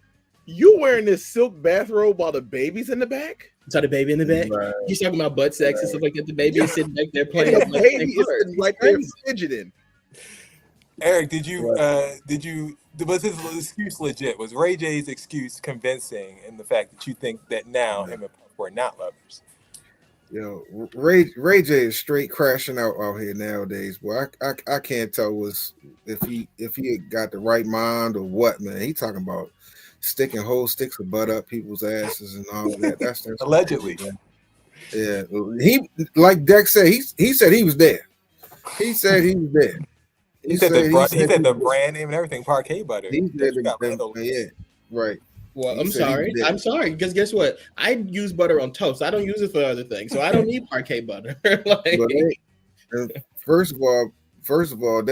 you wearing this silk bathrobe while the baby's in the back. Saw the baby in the back. Right. He's talking about butt sex and stuff like that. The baby is sitting back there playing. The baby is sitting right there fidgeting. Eric, was his excuse legit? Was Ray J's excuse convincing in the fact that you think that now him and Puff were not lovers? Yo, Ray J is straight crashing out here nowadays. Boy, I can't tell if he got the right mind or what, man. He talking about sticking whole sticks of butt up people's asses and all of that. That's allegedly. Yeah, he like Dex said. He said he was there. He said he was there. He said the brand name and everything. Parquet butter. He said yeah, right. Well, I'm sorry, because guess what? I use butter on toast. I don't use it for other things, so I don't need parquet butter. First of all,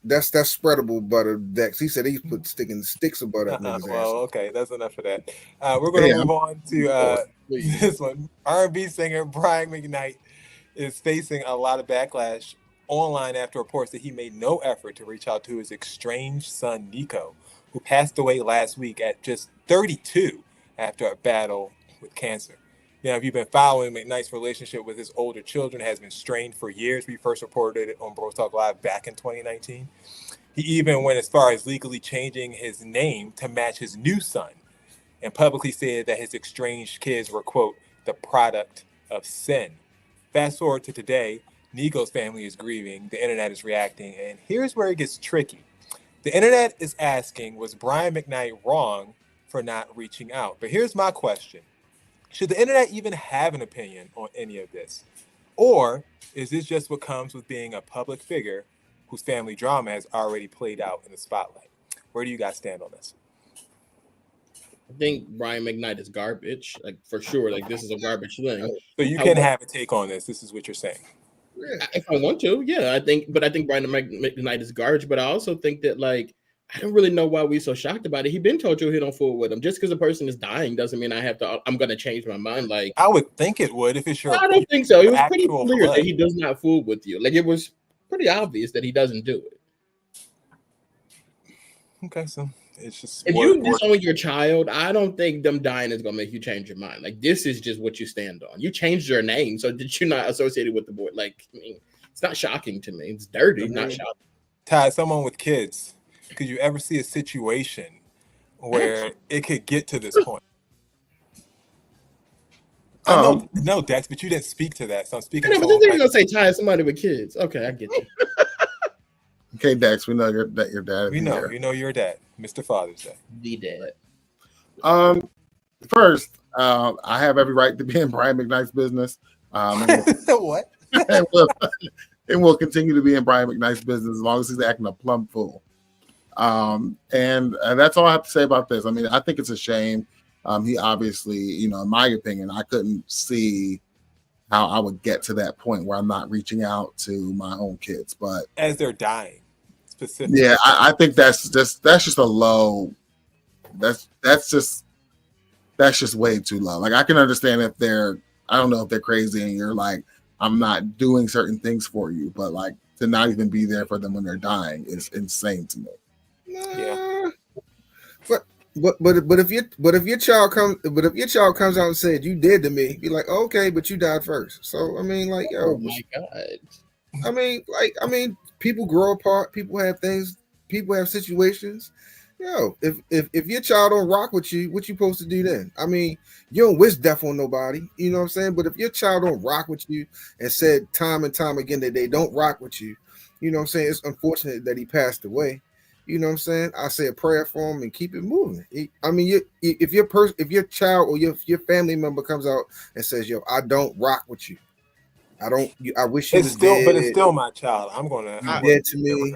that's spreadable butter. Dex. He said he's sticking sticks of butter up niggas' Well, okay, that's enough of that. We're going to move on to this one. R&B singer Brian McKnight is facing a lot of backlash online after reports that he made no effort to reach out to his estranged son Nico, who passed away last week at just 32 after a battle with cancer. Now, if you've been following, McKnight's relationship with his older children has been strained for years. We first reported it on BroTalk Live back in 2019. He even went as far as legally changing his name to match his new son and publicly said that his estranged kids were, quote, the product of sin. Fast forward to today, Nico's family is grieving, the internet is reacting, and here's where it gets tricky. The internet is asking, was Brian McKnight wrong for not reaching out? But here's my question. Should the internet even have an opinion on any of this? Or is this just what comes with being a public figure whose family drama has already played out in the spotlight? Where do you guys stand on this? I think Brian McKnight is garbage, like for sure. Like this is a garbage thing. So you can have a take on this. This is what you're saying. If I want to, yeah, I think Brian McKnight is garbage. But I also think that like I don't really know why we're so shocked about it. He been told you he don't fool with him. Just because a person is dying doesn't mean I'm gonna change my mind. Like I would think it would if it's your. I don't think so. It was pretty actual clear blood. that he does not fool with you. Like it was pretty obvious that he doesn't do it. Okay, so it's just if you disown your child, I don't think them dying is gonna make you change your mind. Like this is just what you stand on. You changed your name, so did you not associate it with the boy? Like I mean, it's not shocking to me. It's dirty, not shocking. Ty, someone with kids, could you ever see a situation where it could get to this point? No, Dex, but you didn't speak to that, so I'm speaking. Yeah, but then you're gonna say Ty, somebody with kids. Okay, I get you. Okay, Dex, we know your dad. We know your dad, Mr. Father's Day. The dad. First, I have every right to be in Brian McKnight's business. What? and we'll continue to be in Brian McKnight's business as long as he's acting a plumb fool. And that's all I have to say about this. I mean, I think it's a shame. He obviously, in my opinion, I couldn't see how I would get to that point where I'm not reaching out to my own kids. But as they're dying, specifically. Yeah, I think that's just a low. That's just way too low. Like I can understand if I don't know if they're crazy and you're like, I'm not doing certain things for you, but like to not even be there for them when they're dying is insane to me. Yeah. But if your child comes out and said you did to me, be like, okay, but you died first. So I mean, like, yo, oh my god. I mean, people grow apart. People have things. People have situations. Yo, if your child don't rock with you, what you supposed to do then? I mean, you don't wish death on nobody. You know what I'm saying? But if your child don't rock with you and said time and time again that they don't rock with you, you know what I'm saying? It's unfortunate that he passed away. You know what I'm saying? I say a prayer for him and keep it moving. I mean, if your child or your family member comes out and says, "Yo, I don't rock with you. I wish you it's was still, dead. but it's still my child. I'm gonna dead to me."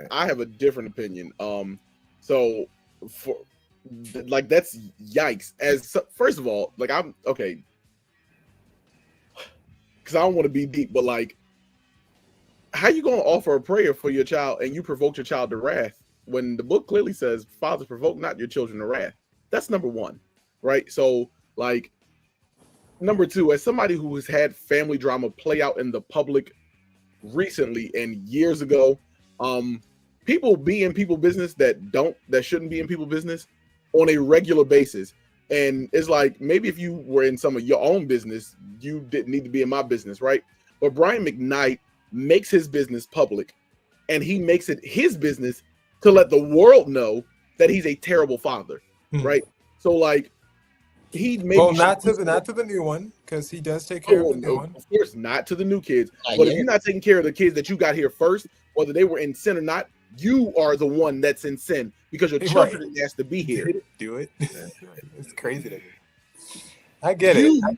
I have a different opinion. So for like that's yikes. First of all, like I'm okay because I don't want to be deep, but like, how you gonna offer a prayer for your child and you provoke your child to wrath when the book clearly says, "Fathers, provoke not your children to wrath." That's number one, right? So like, number two, as somebody who has had family drama play out in the public recently and years ago, people be in people business that shouldn't be in people business on a regular basis. And it's like, maybe if you were in some of your own business, you didn't need to be in my business, right? But Brian McKnight makes his business public, and he makes it his business to let the world know that he's a terrible father, right? So like, he made not to the new one, because he does take care of the new one. Of course, not to the new kids. But if you're not taking care of the kids that you got here first, whether they were in sin or not, you are the one that's in sin because your children didn't ask to be here. Do it. It's crazy to me. I get it. You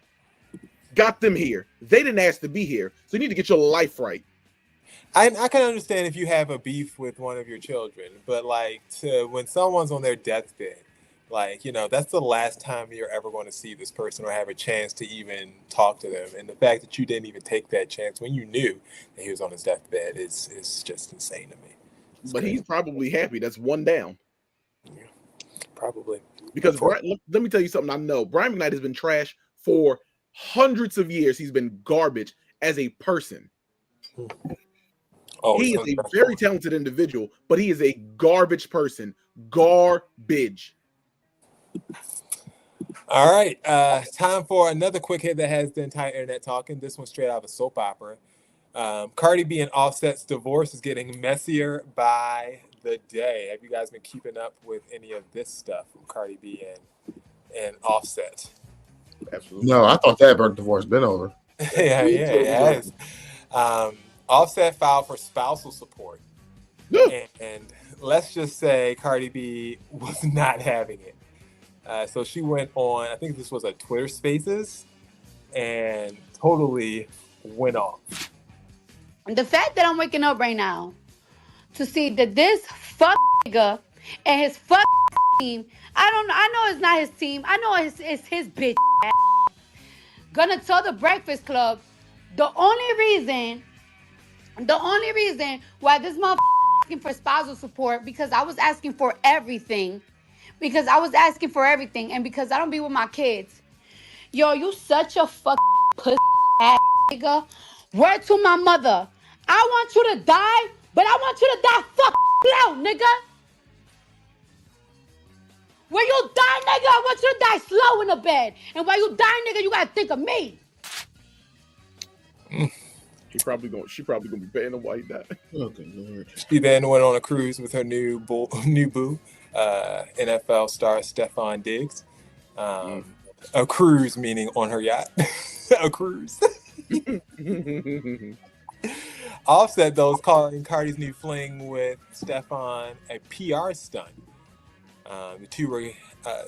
got them here. They didn't ask to be here, so you need to get your life right. I can understand if you have a beef with one of your children, but like when someone's on their deathbed, like, that's the last time you're ever going to see this person or have a chance to even talk to them. And the fact that you didn't even take that chance when you knew that he was on his deathbed is just insane to me. But he's probably happy. That's one down. Yeah, probably. Because let me tell you something I know. Brian McKnight has been trash for hundreds of years. He's been garbage as a person. He is a very talented individual, but he is a garbage person. Garbage. All right. Time for another quick hit that has the entire internet talking. This one straight out of a soap opera. Cardi B and Offset's divorce is getting messier by the day. Have you guys been keeping up with any of this stuff from Cardi B and Offset? Absolutely. No, I thought that divorce been over. yeah, it has. Offset filed for spousal support. And let's just say Cardi B was not having it. So she went on, I think this was a Twitter Spaces, and totally went off. The fact that I'm waking up right now to see that this fuck nigga and his fuck team, I know it's not his team. I know it's his bitch ass, gonna tell the Breakfast Club The only reason why this motherfucker asking for spousal support, because I was asking for everything. And because I don't be with my kids. Yo, you such a pussy ass nigga. Word to my mother. I want you to die, but I want you to die slow, nigga. When you die, nigga, I want you to die slow in the bed. And while you die, nigga, you gotta think of me. She probably gonna be paying him while he died. Okay, Lord. She then went on a cruise with her new boo, NFL star Stephon Diggs. A cruise meaning on her yacht. A cruise. Offset, though, is calling Cardi's new fling with Stephon a PR stunt. The two were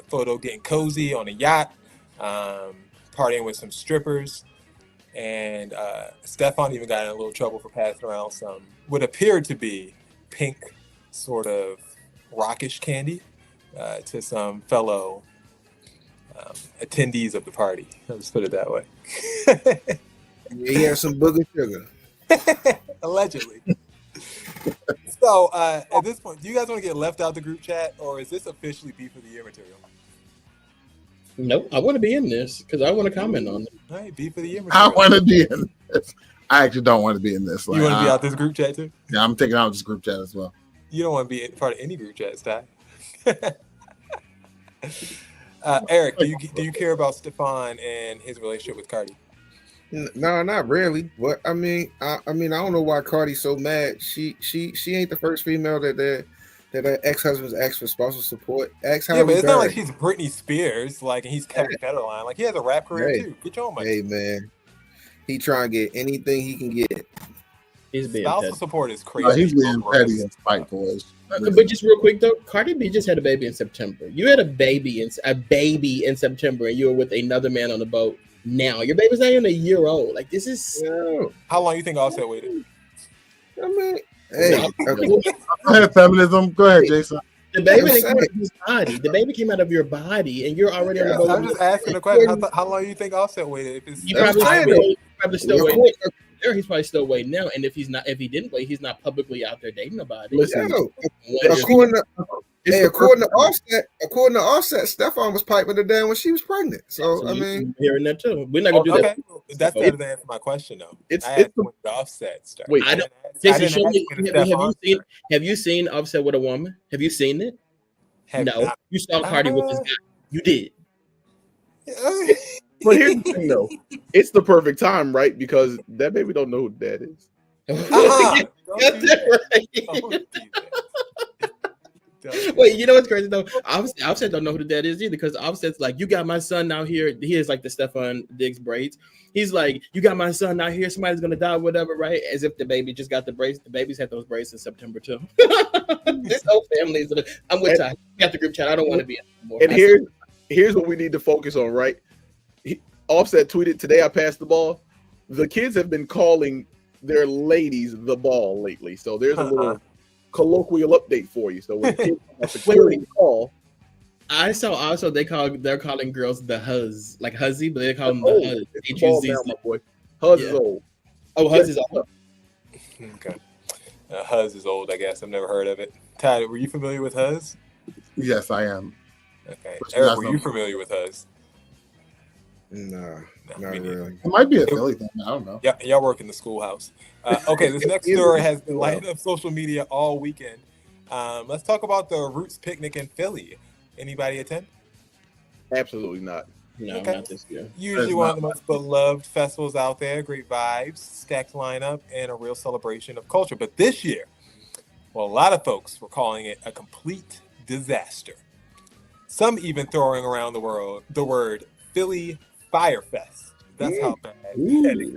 photo getting cozy on a yacht, partying with some strippers. And Stephon even got in a little trouble for passing around some what appeared to be pink sort of rockish candy to some fellow attendees of the party. I'll just put it that way. He had some booger sugar. Allegedly. So at this point, do you guys want to get left out the group chat, or is this officially beef of the year material? Nope, I want to be in this because I want to comment on it. All right, beef of the year I material. want to be in this. I actually don't want to be in this. You want to be out this group chat too? Yeah, I'm taking out this group chat as well. You don't want to be part of any group chats, Ty. Eric, do you care about Stephon and his relationship with Cardi? No, not really. But I mean, I don't know why Cardi's so mad. She ain't the first female that her ex-husband's asked for spousal support. Ask how. Yeah, but it's not like he's Britney Spears, like, and he's Kevin Federline. Like, he has a rap career too. Get your own money. Hey man, he trying to get anything he can get. He's being spousal petty. support is crazy. No, he's being petty and spiteful. But just real quick though, Cardi B just had a baby in September. You had a baby in September, and you were with another man on the boat. Now your baby's not even a year old. Like, this is. How long you think Offset waited? I mean, hey, Go ahead, feminism. Go ahead, Jason. The baby didn't come out of his body. The baby came out of your body, and you're already on the boat. I'm just asking a question. How long do you think Offset waited? If it's He probably still waiting. He's probably still waiting now. And if he didn't wait, he's not publicly out there dating nobody. Listen, according to Offset, Stephon was piping her down when she was pregnant. So I mean, hearing that too. We're not gonna do that. That's the other answer my question though. It's when the Offset started. Wait, Jason, show me. Have you seen Offset with a woman? Have you seen it? No, you saw Cardi with this guy. You did. But here's the thing, though, it's the perfect time, right? Because that baby don't know who dad is. Wait, you know what's crazy though? Offset don't know who the dad is either, because Offset's like, you got my son out here. He is like the Stephon Diggs braids. He's like, you got my son out here. Somebody's gonna die, whatever, right? As if the baby just got the braids. The babies had those braids in September too. This whole family is. I'm with Ty. Got the group chat. I don't want to be anymore. And here's what we need to focus on, right? Offset tweeted today, I passed the ball. The kids have been calling their ladies the ball lately. So there's a little colloquial update for you. So when kids have a security call, I saw also they're calling girls the huzz, like huzzy, but they call them the huzz. Now, my boy. Huzz is old. Oh, huzz is old. Okay. Huzz is old, I guess. I've never heard of it. Ty, were you familiar with Huzz? Yes, I am. Okay. Eric, were you familiar with Huzz? No, not really. It might be a Philly thing. I don't know. Yeah, y'all work in the schoolhouse. Okay, this next story has been lighting up social media all weekend. Let's talk about the Roots picnic in Philly. Anybody attend? Absolutely not. No, Okay. not this year. Usually one of the most beloved festivals out there. Great vibes, stacked lineup, and a real celebration of culture. But this year, well, a lot of folks were calling it a complete disaster. Some even throwing around the word Philly Fyre Fest. That's how bad it is.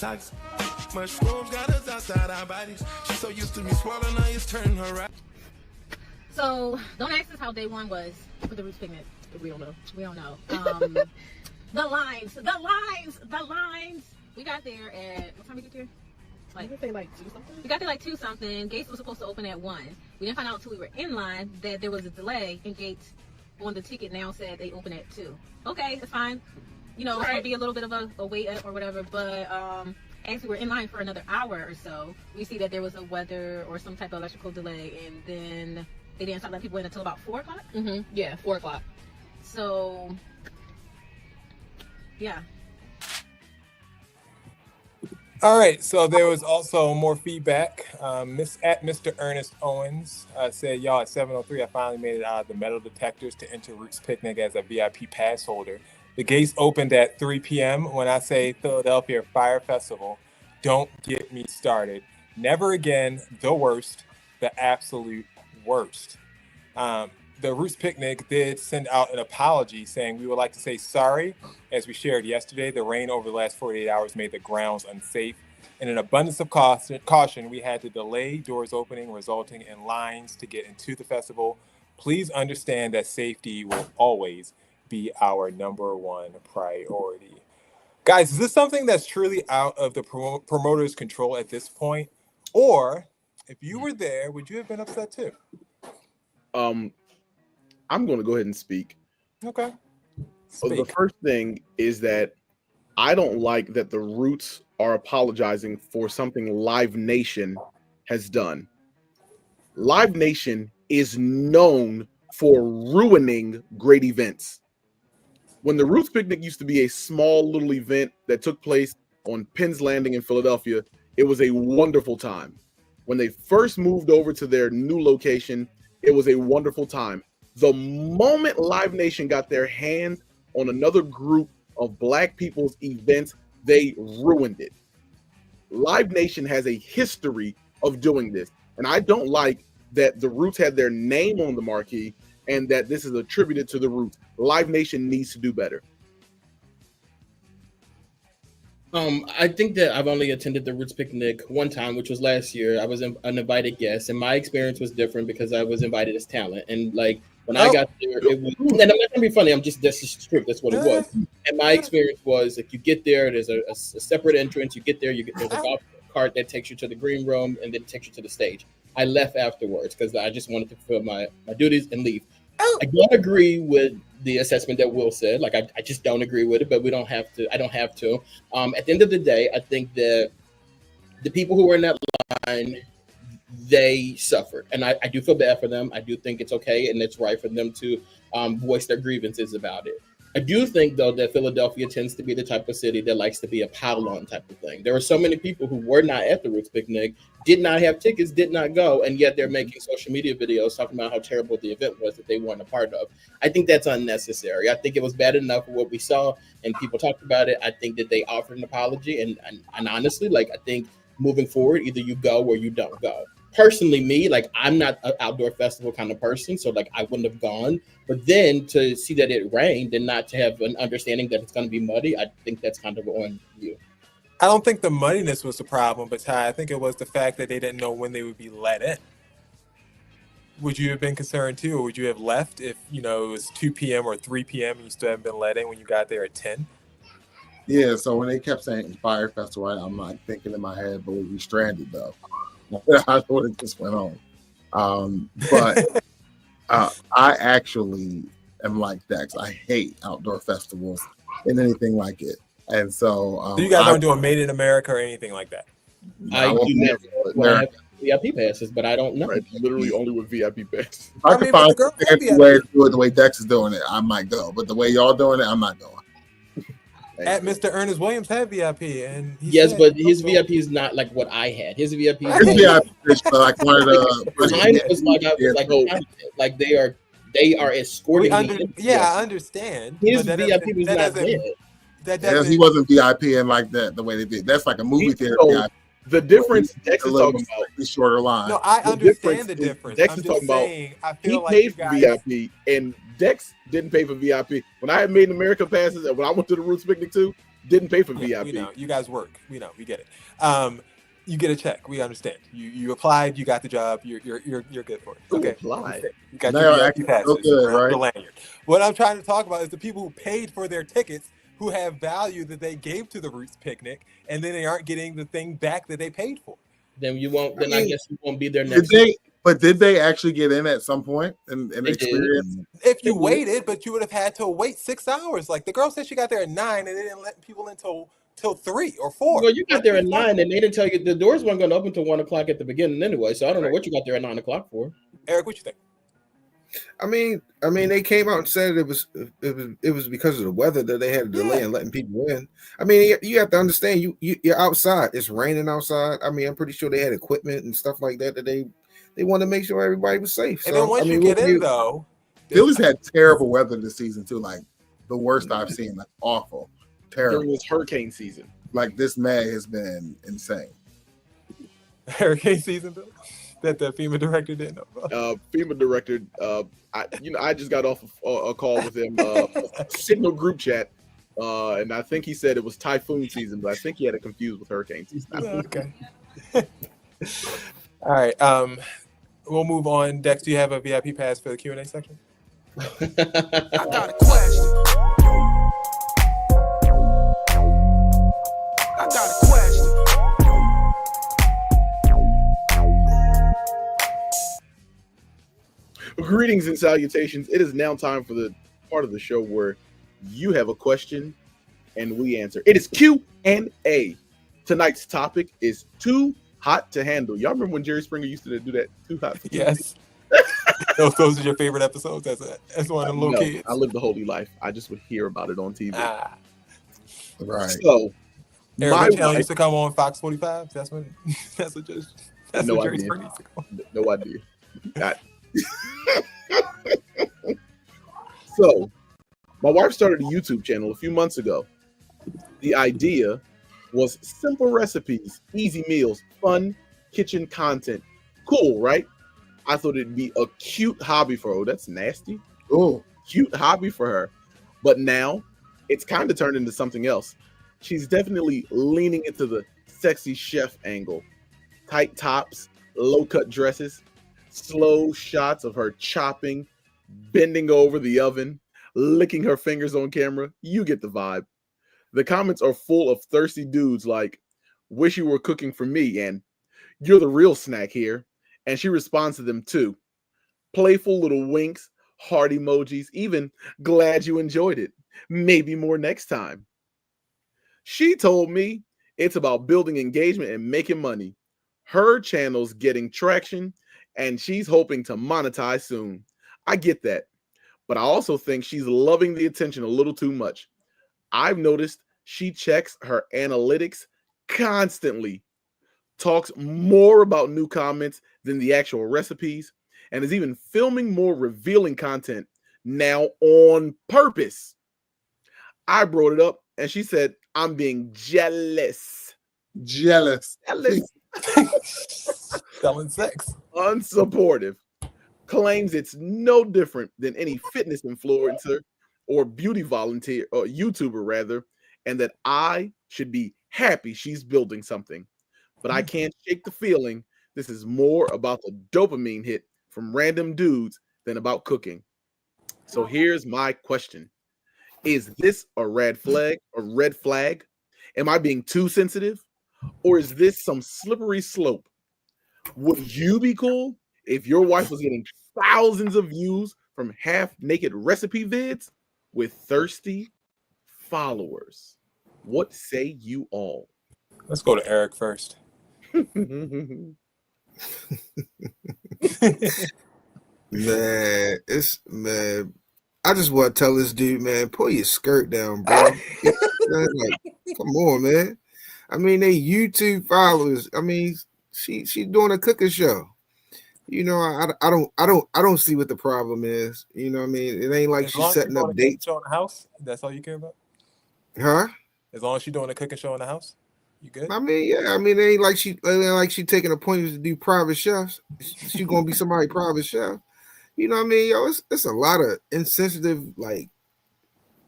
toxic. Mushrooms got us outside our bodies. She's so used to me swallowing her, it's turning her right. So don't ask us how day one was for the Roots picnic. We don't know. We don't know. The lines. We got there at what time we get there? Like 2 something. We got there like 2 something. Gates was supposed to open at 1. We didn't find out until we were in line that there was a delay, and Gates on the ticket now said they open at 2. Okay, it's fine. You know, it's gonna be a little bit of a wait or whatever, but as we were in line for another hour or so, we see that there was a weather or some type of electrical delay, and then they didn't start letting people in until about 4 o'clock. Yeah, 4 o'clock. So, yeah. All right, so there was also more feedback. At Mr. Ernst Owens said, y'all, at 7:03, I finally made it out of the metal detectors to enter Roots Picnic as a VIP pass holder. The gates opened at 3 p.m. When I say Philadelphia Fyre Festival, don't get me started. Never again, the worst, the absolute worst. The Roots Picnic did send out an apology saying, we would like to say sorry. As we shared yesterday, the rain over the last 48 hours made the grounds unsafe. In an abundance of caution, we had to delay doors opening, resulting in lines to get into the festival. Please understand that safety will always be our #1 priority. Guys, is this something that's truly out of the promoter's control at this point? Or if you were there, would you have been upset too? I'm going to go ahead and speak. Okay. The first thing is that I don't like that the Roots are apologizing for something Live Nation has done. Live Nation is known for ruining great events. When the Roots Picnic used to be a small little event that took place on Penn's Landing in Philadelphia, it was a wonderful time. When they first moved over to their new location, it was a wonderful time. The moment Live Nation got their hands on another group of Black people's events, they ruined it. Live Nation has a history of doing this. And I don't like that the Roots had their name on the marquee and that this is attributed to the Roots. Live Nation needs to do better. I think that I've only attended the Roots Picnic one time, which was last year. I was an invited guest, and my experience was different because I was invited as talent. And like when I got there, it was. And I'm not gonna be funny. That's just true. That's what it was. And my experience was, if you get there, there's a separate entrance. You get there, there's a golf cart that takes you to the green room, and then takes you to the stage. I left afterwards because I just wanted to fulfill my duties and leave. I don't agree with the assessment that Will said. Like, I just don't agree with it, but we don't have to. I don't have to. At the end of the day, I think that the people who were in that line, they suffered. And I do feel bad for them. I do think it's okay and it's right for them to voice their grievances about it. I do think, though, that Philadelphia tends to be the type of city that likes to be a pile-on type of thing. There were so many people who were not at the Roots Picnic, did not have tickets, did not go, and yet they're making social media videos talking about how terrible the event was that they weren't a part of. I think that's unnecessary. I think it was bad enough for what we saw, and people talked about it. I think that they offered an apology, and honestly, like, I think moving forward, either you go or you don't go. Personally, me, like, I'm not an outdoor festival kind of person, so like I wouldn't have gone. But then to see that it rained and not to have an understanding that it's going to be muddy, I think that's kind of on you. I don't think the muddiness was the problem, but Ty, I think it was the fact that they didn't know when they would be let in. Would you have been concerned too, or would you have left if, you know, it was 2 p.m. or 3 p.m. and you still haven't been let in when you got there at 10? Yeah, so when they kept saying Fyre Festival, I'm like thinking in my head, but we'd be stranded though. I thought it just went on. But I actually am like Dex. I hate outdoor festivals and anything like it. And so you guys aren't doing Made in America or anything like that? I do never have VIP passes, but I don't know. Right, literally only with VIP passes. If I could find a fancy way to do it the way Dex is doing it, I might go. But the way y'all doing it, I'm not going. At Mr. Ernest Williams had VIP, and yes, but his VIP is not like what I had. His VIP is like one of the. Mine was like they are escorting me. Yeah, I understand. His VIP was not there. He wasn't VIP and like that the way they did. That's like a movie theater VIP. The difference Dex is talking about the shorter line. No, I understand the difference. Dex is talking about he paid for VIP and Dex didn't pay for VIP. When I had Made in America passes and when I went to the Roots Picnic too, didn't pay for Yeah, VIP. we know. You guys work. We know. We get it. You get a check. We understand. You applied. You got the job. You're good for it. Okay. Applied. You got Now your acting VIP passes. so good, around right? the lanyard. What I'm trying to talk about is the people who paid for their tickets, who have value that they gave to the Roots picnic, and then they aren't getting the thing back that they paid for. Then you won't. Then I guess you won't be there Did next. they? But did they actually get in at some point and They did. experience? If you waited, but you would have had to wait 6 hours. Like the girl said, she got there at 9, and they didn't let people in till 3 or 4. Well, you got there at 9, and they didn't tell you the doors weren't going to open until 1 o'clock at the beginning anyway. So I don't know what you got there at 9 o'clock for. Eric, what you think? I mean, they came out and said it was because of the weather that they had a delay in letting people in. I mean, you have to understand, you're outside. It's raining outside. I mean, I'm pretty sure they had equipment and stuff like that they want to make sure everybody was safe. And then once you get in, though, Philly's had terrible weather this season too. Like the worst I've seen. Like awful, terrible. During this hurricane season. Like this May has been insane. Hurricane season, Bill? That the FEMA director didn't know about. FEMA director, I just got off a call with him, Signal group chat, and I think he said it was typhoon season, but I think he had it confused with hurricane season. Okay. All right. We'll move on. Dex, do you have a VIP pass for the Q&A section? I got a question. I got a question. Greetings and salutations. It is now time for the part of the show where you have a question and we answer. It is Q&A. Tonight's topic is too hot to handle. Y'all remember when Jerry Springer used to do that? Too hot. Yes. those are your favorite episodes as one of them little kids. I lived the holy life. I just would hear about it on TV. Right. So, Eric, my what channel wife, used to come on Fox 45? That's what no Jerry idea. Springer used to come on. No idea. So, my wife started a YouTube channel a few months ago. The idea was simple recipes, easy meals, fun kitchen content. Cool, right? I thought it'd be a cute hobby for her. Oh, that's nasty. Oh, cute hobby for her. But now it's kind of turned into something else. She's definitely leaning into the sexy chef angle. Tight tops, low-cut dresses, slow shots of her chopping, bending over the oven, licking her fingers on camera. You get the vibe. The comments are full of thirsty dudes like, wish you were cooking for me, and you're the real snack here. And she responds to them too. Playful little winks, heart emojis, even glad you enjoyed it. Maybe more next time. She told me it's about building engagement and making money. Her channel's getting traction, and she's hoping to monetize soon. I get that, but I also think she's loving the attention a little too much. I've noticed she checks her analytics constantly, talks more about new comments than the actual recipes, and is even filming more revealing content now on purpose. I brought it up, and she said, I'm being jealous. Jealous. Selling sex. Unsupportive. Claims it's no different than any fitness influencer or beauty volunteer or YouTuber rather, and that I should be happy she's building something. But I can't shake the feeling this is more about the dopamine hit from random dudes than about cooking. So here's my question. Is this a red flag? Am I being too sensitive? Or is this some slippery slope? Would you be cool if your wife was getting thousands of views from half-naked recipe vids with thirsty followers? What say you all? Let's go to Eric first. Man, I just want to tell this dude, man, pull your skirt down, bro. Like, come on, man. I mean, they YouTube followers. I mean, she doing a cooking show. You know, I don't see what the problem is. You know what I mean? It ain't like she's setting up dates. Show in the house. That's all you care about? Huh? As long as she's doing a cooking show in the house, you good? I mean, yeah. I mean, it ain't like she taking appointments to do private chefs. She gonna be somebody's private chef. You know what I mean? Yo, it's a lot of insensitive, like,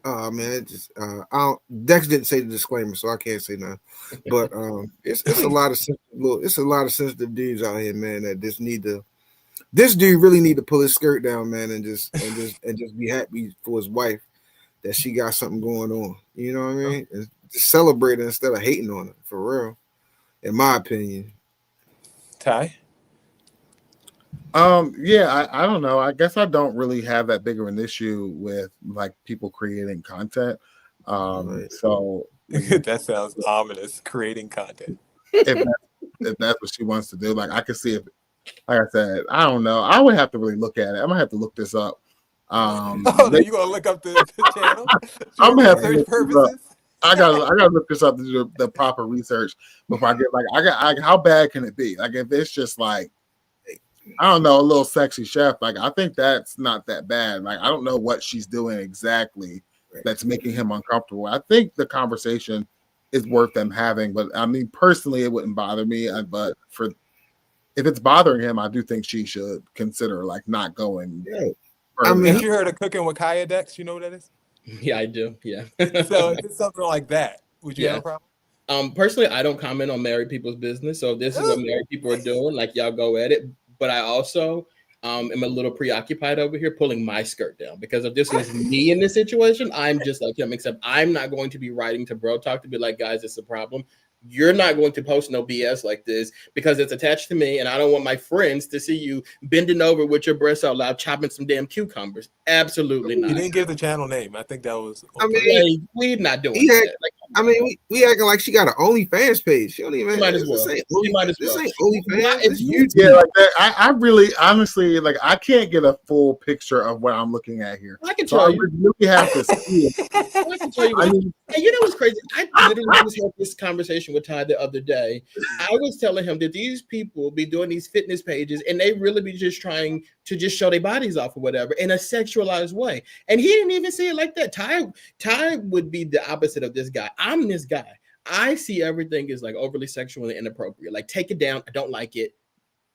Oh man, it just I don't. Dex didn't say the disclaimer, so I can't say nothing. But it's a lot of sensitive dudes out here, man. That just need to. This dude really need to pull his skirt down, man, and just be happy for his wife that she got something going on. You know what I mean? And just celebrate it instead of hating on it, for real. In my opinion. Ty? Yeah, I don't know. I guess I don't really have that big of an issue with like people creating content. So That sounds ominous. Creating content. if that's what she wants to do, like I could see if, like I said, I don't know. I would have to really look at it. I'm gonna have to look this up. Oh, no, you gonna look up the channel? I'm gonna have to search look purposes. I gotta look this up to do the proper research before I get like how bad can it be? Like if it's just like I don't know, a little sexy chef, like I think that's not that bad. Like I don't know what she's doing exactly that's making him uncomfortable. I think the conversation is worth them having, but I mean personally it wouldn't bother me. But for if it's bothering him, I do think she should consider like not going. I mean, have you heard of Cooking with Kaya Dex? You know what that is? Yeah, I do. Yeah. So if it's something like that, would you have a problem? Personally, I don't comment on married people's business. So if this is what married people are doing, like y'all go at it. But I also am a little preoccupied over here pulling my skirt down because if this was me in this situation, I'm just like him, except I'm not going to be writing to BroTalk to be like, guys, it's a problem. You're not going to post no BS like this because it's attached to me, and I don't want my friends to see you bending over with your breasts out loud, chopping some damn cucumbers. Absolutely not. You didn't give the channel name. I think that was. I mean, we're not doing that. Like, I mean, we acting like she got an OnlyFans page. She don't even. Might as well. This ain't OnlyFans. It's yeah, like that. I really, honestly, like I can't get a full picture of what I'm looking at here. I can tell you. I really have to see it. I can tell you. And you know what's crazy? I literally just had this conversation with Ty the other day. I was telling him that these people be doing these fitness pages and they really be just trying to just show their bodies off or whatever in a sexualized way. And he didn't even see it like that. Ty would be the opposite of this guy. I'm this guy. I see everything as like overly sexual and inappropriate. Like, take it down. I don't like it.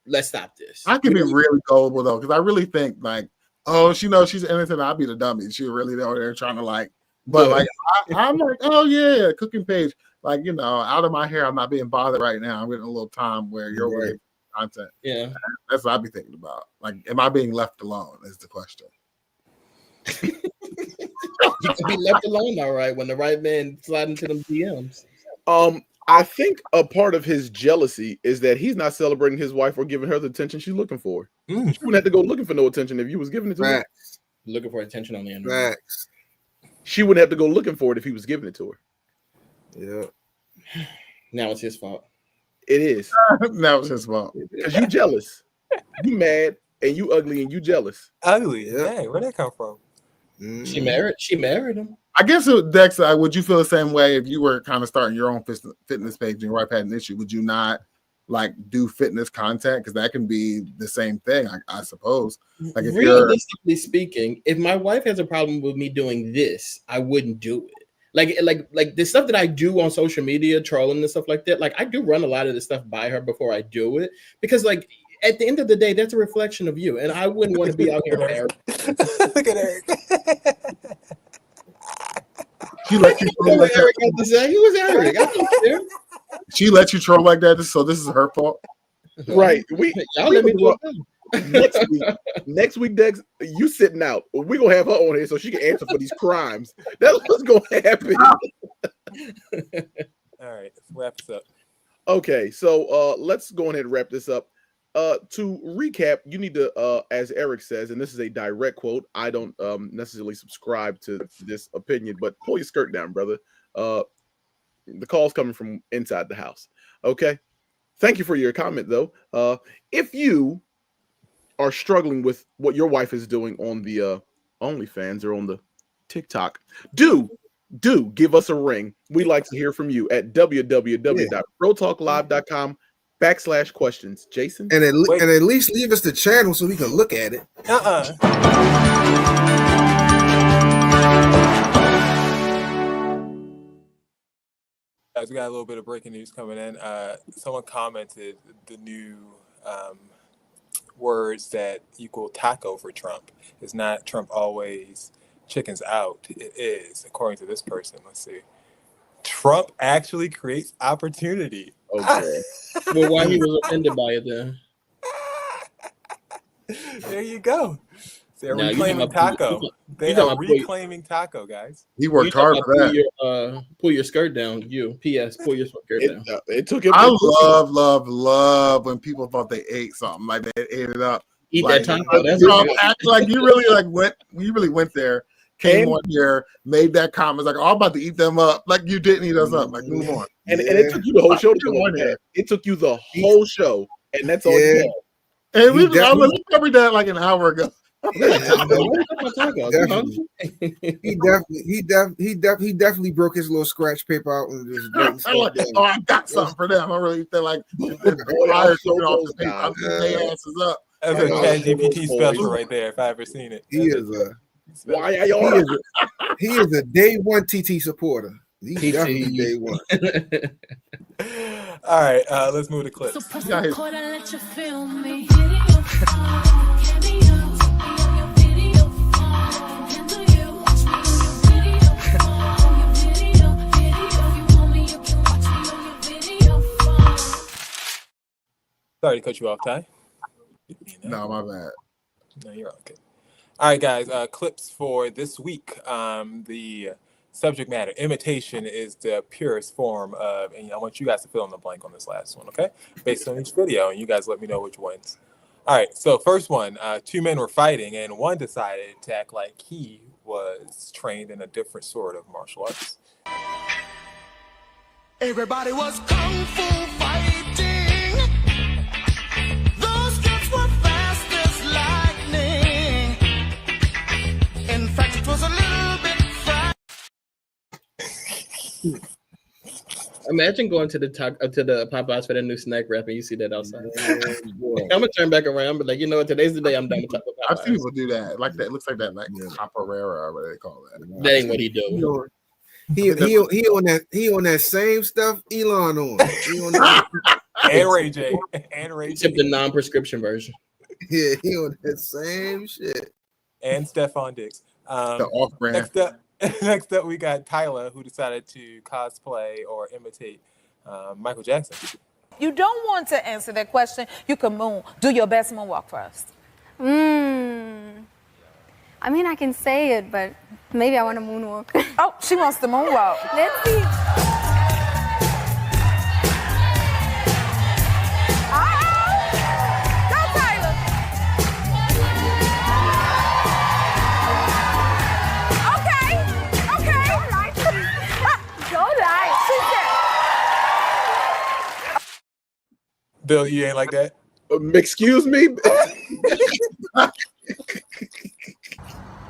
Let's stop this. I can be really gullible though, because I really think like, oh, she knows she's innocent. I'll be the dummy. She really over there trying to like, but like I'm like, oh yeah, cooking page. Like, you know, out of my hair, I'm not being bothered right now. I'm getting a little time where you're away from content. Yeah, that's what I'd be thinking about. Like, am I being left alone? Is the question. You can be left alone, all right, when the right man slide into them DMs. I think a part of his jealousy is that he's not celebrating his wife or giving her the attention she's looking for. She wouldn't have to go looking for no attention if you was giving it to her. Looking for attention on the internet. She wouldn't have to go looking for it if he was giving it to her. Yeah. Now it's his fault. It is. Now it's his fault. Because you jealous. You mad and you ugly and you jealous. Ugly? Hey, where'd that come from? She married him. I guess, Dex, would you feel the same way if you were kind of starting your own fitness page and your wife had an issue? Would you not like do fitness content? Because that can be the same thing, I suppose. Like, if realistically speaking, if my wife has a problem with me doing this, I wouldn't do it. Like the stuff that I do on social media, trolling and stuff like that. Like, I do run a lot of this stuff by her before I do it, because like at the end of the day, that's a reflection of you, and I wouldn't want to be out here. Look at Eric. She let you troll like Eric had to say. He was Eric. I don't care. She let you troll like that, so this is her fault. Right. Y'all let me do it. Next week, Dex, you sitting out. We're gonna have her on here so she can answer for these crimes. That's what's gonna happen. All right, let's wrap this up. Okay, so let's go ahead and wrap this up. To recap, you need to, as Eric says, and this is a direct quote. I don't necessarily subscribe to this opinion, but pull your skirt down, brother. The call's coming from inside the house. Okay. Thank you for your comment, though. If you are struggling with what your wife is doing on the OnlyFans or on the TikTok, do give us a ring. We'd like to hear from you at www.brotalklive.com/questions. Jason? And at least leave us the channel so we can look at it. Guys, we got a little bit of breaking news coming in. Someone commented the new words that equal taco for Trump. It's not Trump always chicken's out. It is, according to this person. Let's see. Trump actually creates opportunity. Okay. Well, why he was offended by it then? There you go. They're Now, reclaiming taco. They are reclaiming taco, guys. He worked hard for that. Pull your skirt down. You. P.S. Pull your skirt down. It took him. I love when people thought they ate something, like they ate it up. Eat like, that taco. That's act like you really went there, came on here, made that comment, like, oh, I'm about to eat them up. Like you didn't eat us up. Like, move on. And it took you the whole show to come on here. It took you the whole show, and that's all you had. And we covered that like an hour ago. He definitely broke his little scratch paper out and just I got something for them. I really feel like fire shooting off the paper. I'm their asses up. That's a ChatGPT special right there, if I ever seen it. He is a day one TT supporter. He's definitely day one. All right, let's move to clips. Sorry to cut you off, Ty. No, my bad. No, you're okay. All right, guys. Clips for this week. The subject matter: imitation is the purest form of, and I want you guys to fill in the blank on this last one, okay? Based on each video, and you guys let me know which ones. All right. So first one: two men were fighting, and one decided to act like he was trained in a different sort of martial arts. Everybody was kung fu fighting. Those kids were fast as lightning. In fact, it was a little bit fast. Imagine going to the Popeyes for that new snack wrap and you see that outside. I'm gonna turn back around, but like, you know what? Today's the day I'm done with Popeyes. I've seen people do that. Like that. It looks like that, like capoeira, or what they call that. That ain't what he do. He on that same stuff Elon on. And Ray J. Except the non-prescription version. Yeah, he on that same shit. And Stephon Diggs. The off-brand. Next up, we got Tyler, who decided to cosplay or imitate Michael Jackson. You don't want to answer that question. You can do your best moonwalk for us. I mean, I can say it, but maybe I want to moonwalk. Oh, she wants to moonwalk. Let's see. Go, Tyler. Okay. Don't lie. Bill, you ain't like that? Excuse me?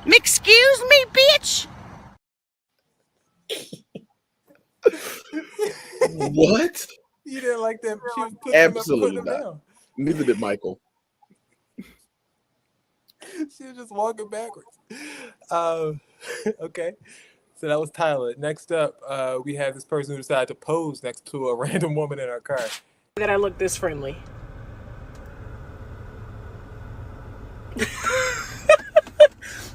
Excuse me, bitch. What? You didn't like that? She was putting Absolutely him up, not. Neither did Michael. She was just walking backwards. Okay. So that was Tyler. Next up, we have this person who decided to pose next to a random woman in our car. That I look this friendly.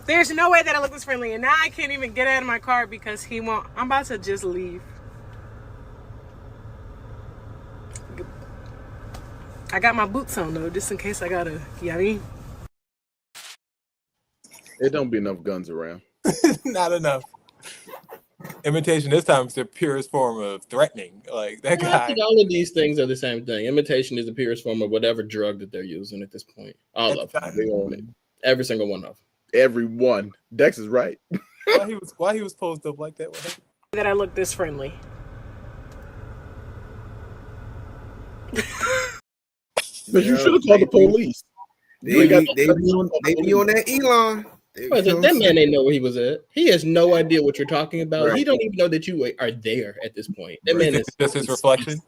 There's no way that I look this friendly, and now I can't even get out of my car because he won't. I'm about to just leave. I got my boots on though, just in case I gotta. You know what I mean? There don't be enough guns around. Not enough. Imitation this time is the purest form of threatening. Like that guy. I think all of these things are the same thing. Imitation is the purest form of whatever drug that they're using at this point. All of them. They own it. Every single one of them. Every one. Dex is right. Why he was posed up like that? That I look this friendly. But you should have called the police. They be on that Elon. That man ain't know where he was at. He has no idea what you're talking about. Right. He don't even know that you are there at this point. That man is just his reflection.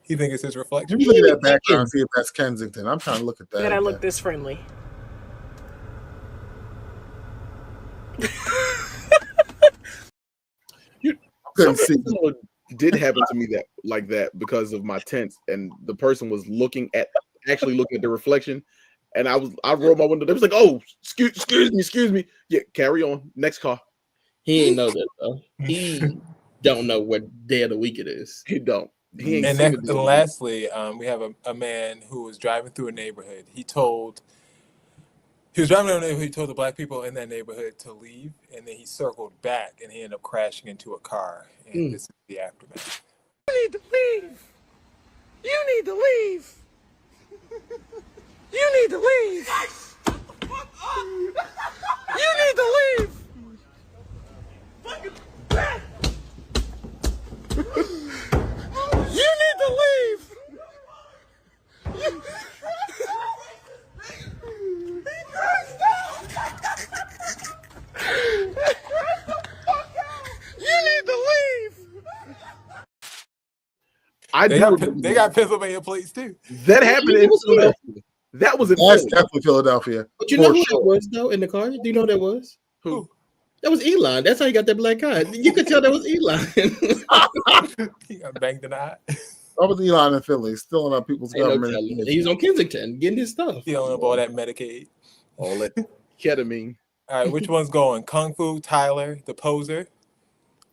He think it's his reflection. Let me look at that background and see if that's Kensington. I'm trying to look at that. That I look this friendly. Something did happen to me that because of my tense, and the person was actually looking at the reflection, And I rolled my window. They was like, "Oh, excuse me. Yeah, carry on. Next car." He ain't know that though. He don't know what day of the week it is. He don't. He ain't And seen then, it. lastly, we have a man who was driving through a neighborhood. He was driving through a neighborhood. He told the black people in that neighborhood to leave, and then he circled back and he ended up crashing into a car. And this is the aftermath. You need to leave. You need to leave. You need to leave. You need to leave. You need to leave. You need to leave. They got Pennsylvania plates too. That happened in Philadelphia. That was in That's Philly. definitely Philadelphia. But you know who that was though in the car? Do you know who that was? Who? That was Elon. That's how he got that black car. You could tell that was Elon. He got banged in the eye. That was Elon in Philly, stealing up people's Ain't no government. telling. He was on Kensington getting his stuff. Stealing up all that Medicaid. All that ketamine. All right, which one's going? Kung Fu, Tyler, the poser,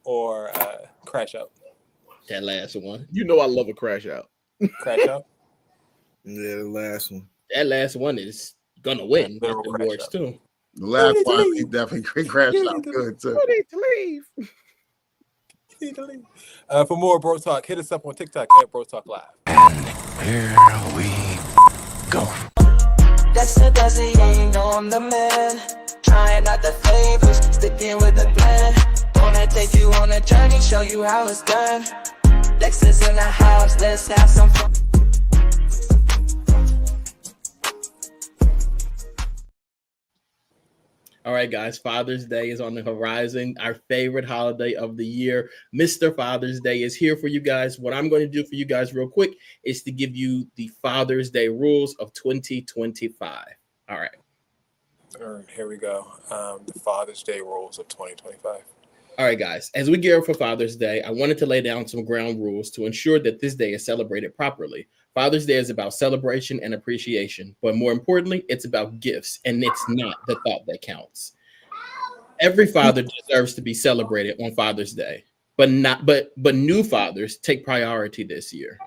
or Crash Out? That last one. You know I love a crash out. Crash Out? Yeah, the last one. That last one is gonna win Literal the crash awards out. too. The last one, he definitely crashed out good too. You need to leave. For more BroTalk, hit us up on TikTok at BroTalk Live. Here we go. That's a dozen, you know I'm the man. Trying out the flavors, sticking with the plan. Wanna take you on a journey, show you how it's done. Lexus in the house, let's have some fun. All right, guys, Father's Day is on the horizon. Our favorite holiday of the year, Mr. Father's Day, is here for you guys. What I'm going to do for you guys real quick is to give you the Father's Day rules of 2025. All right. All right, here we go. The Father's Day rules of 2025. All right, guys, as we gear up for Father's Day, I wanted to lay down some ground rules to ensure that this day is celebrated properly. Father's Day is about celebration and appreciation, but more importantly, it's about gifts, and it's not the thought that counts. Every father deserves to be celebrated on Father's Day, but new fathers take priority this year.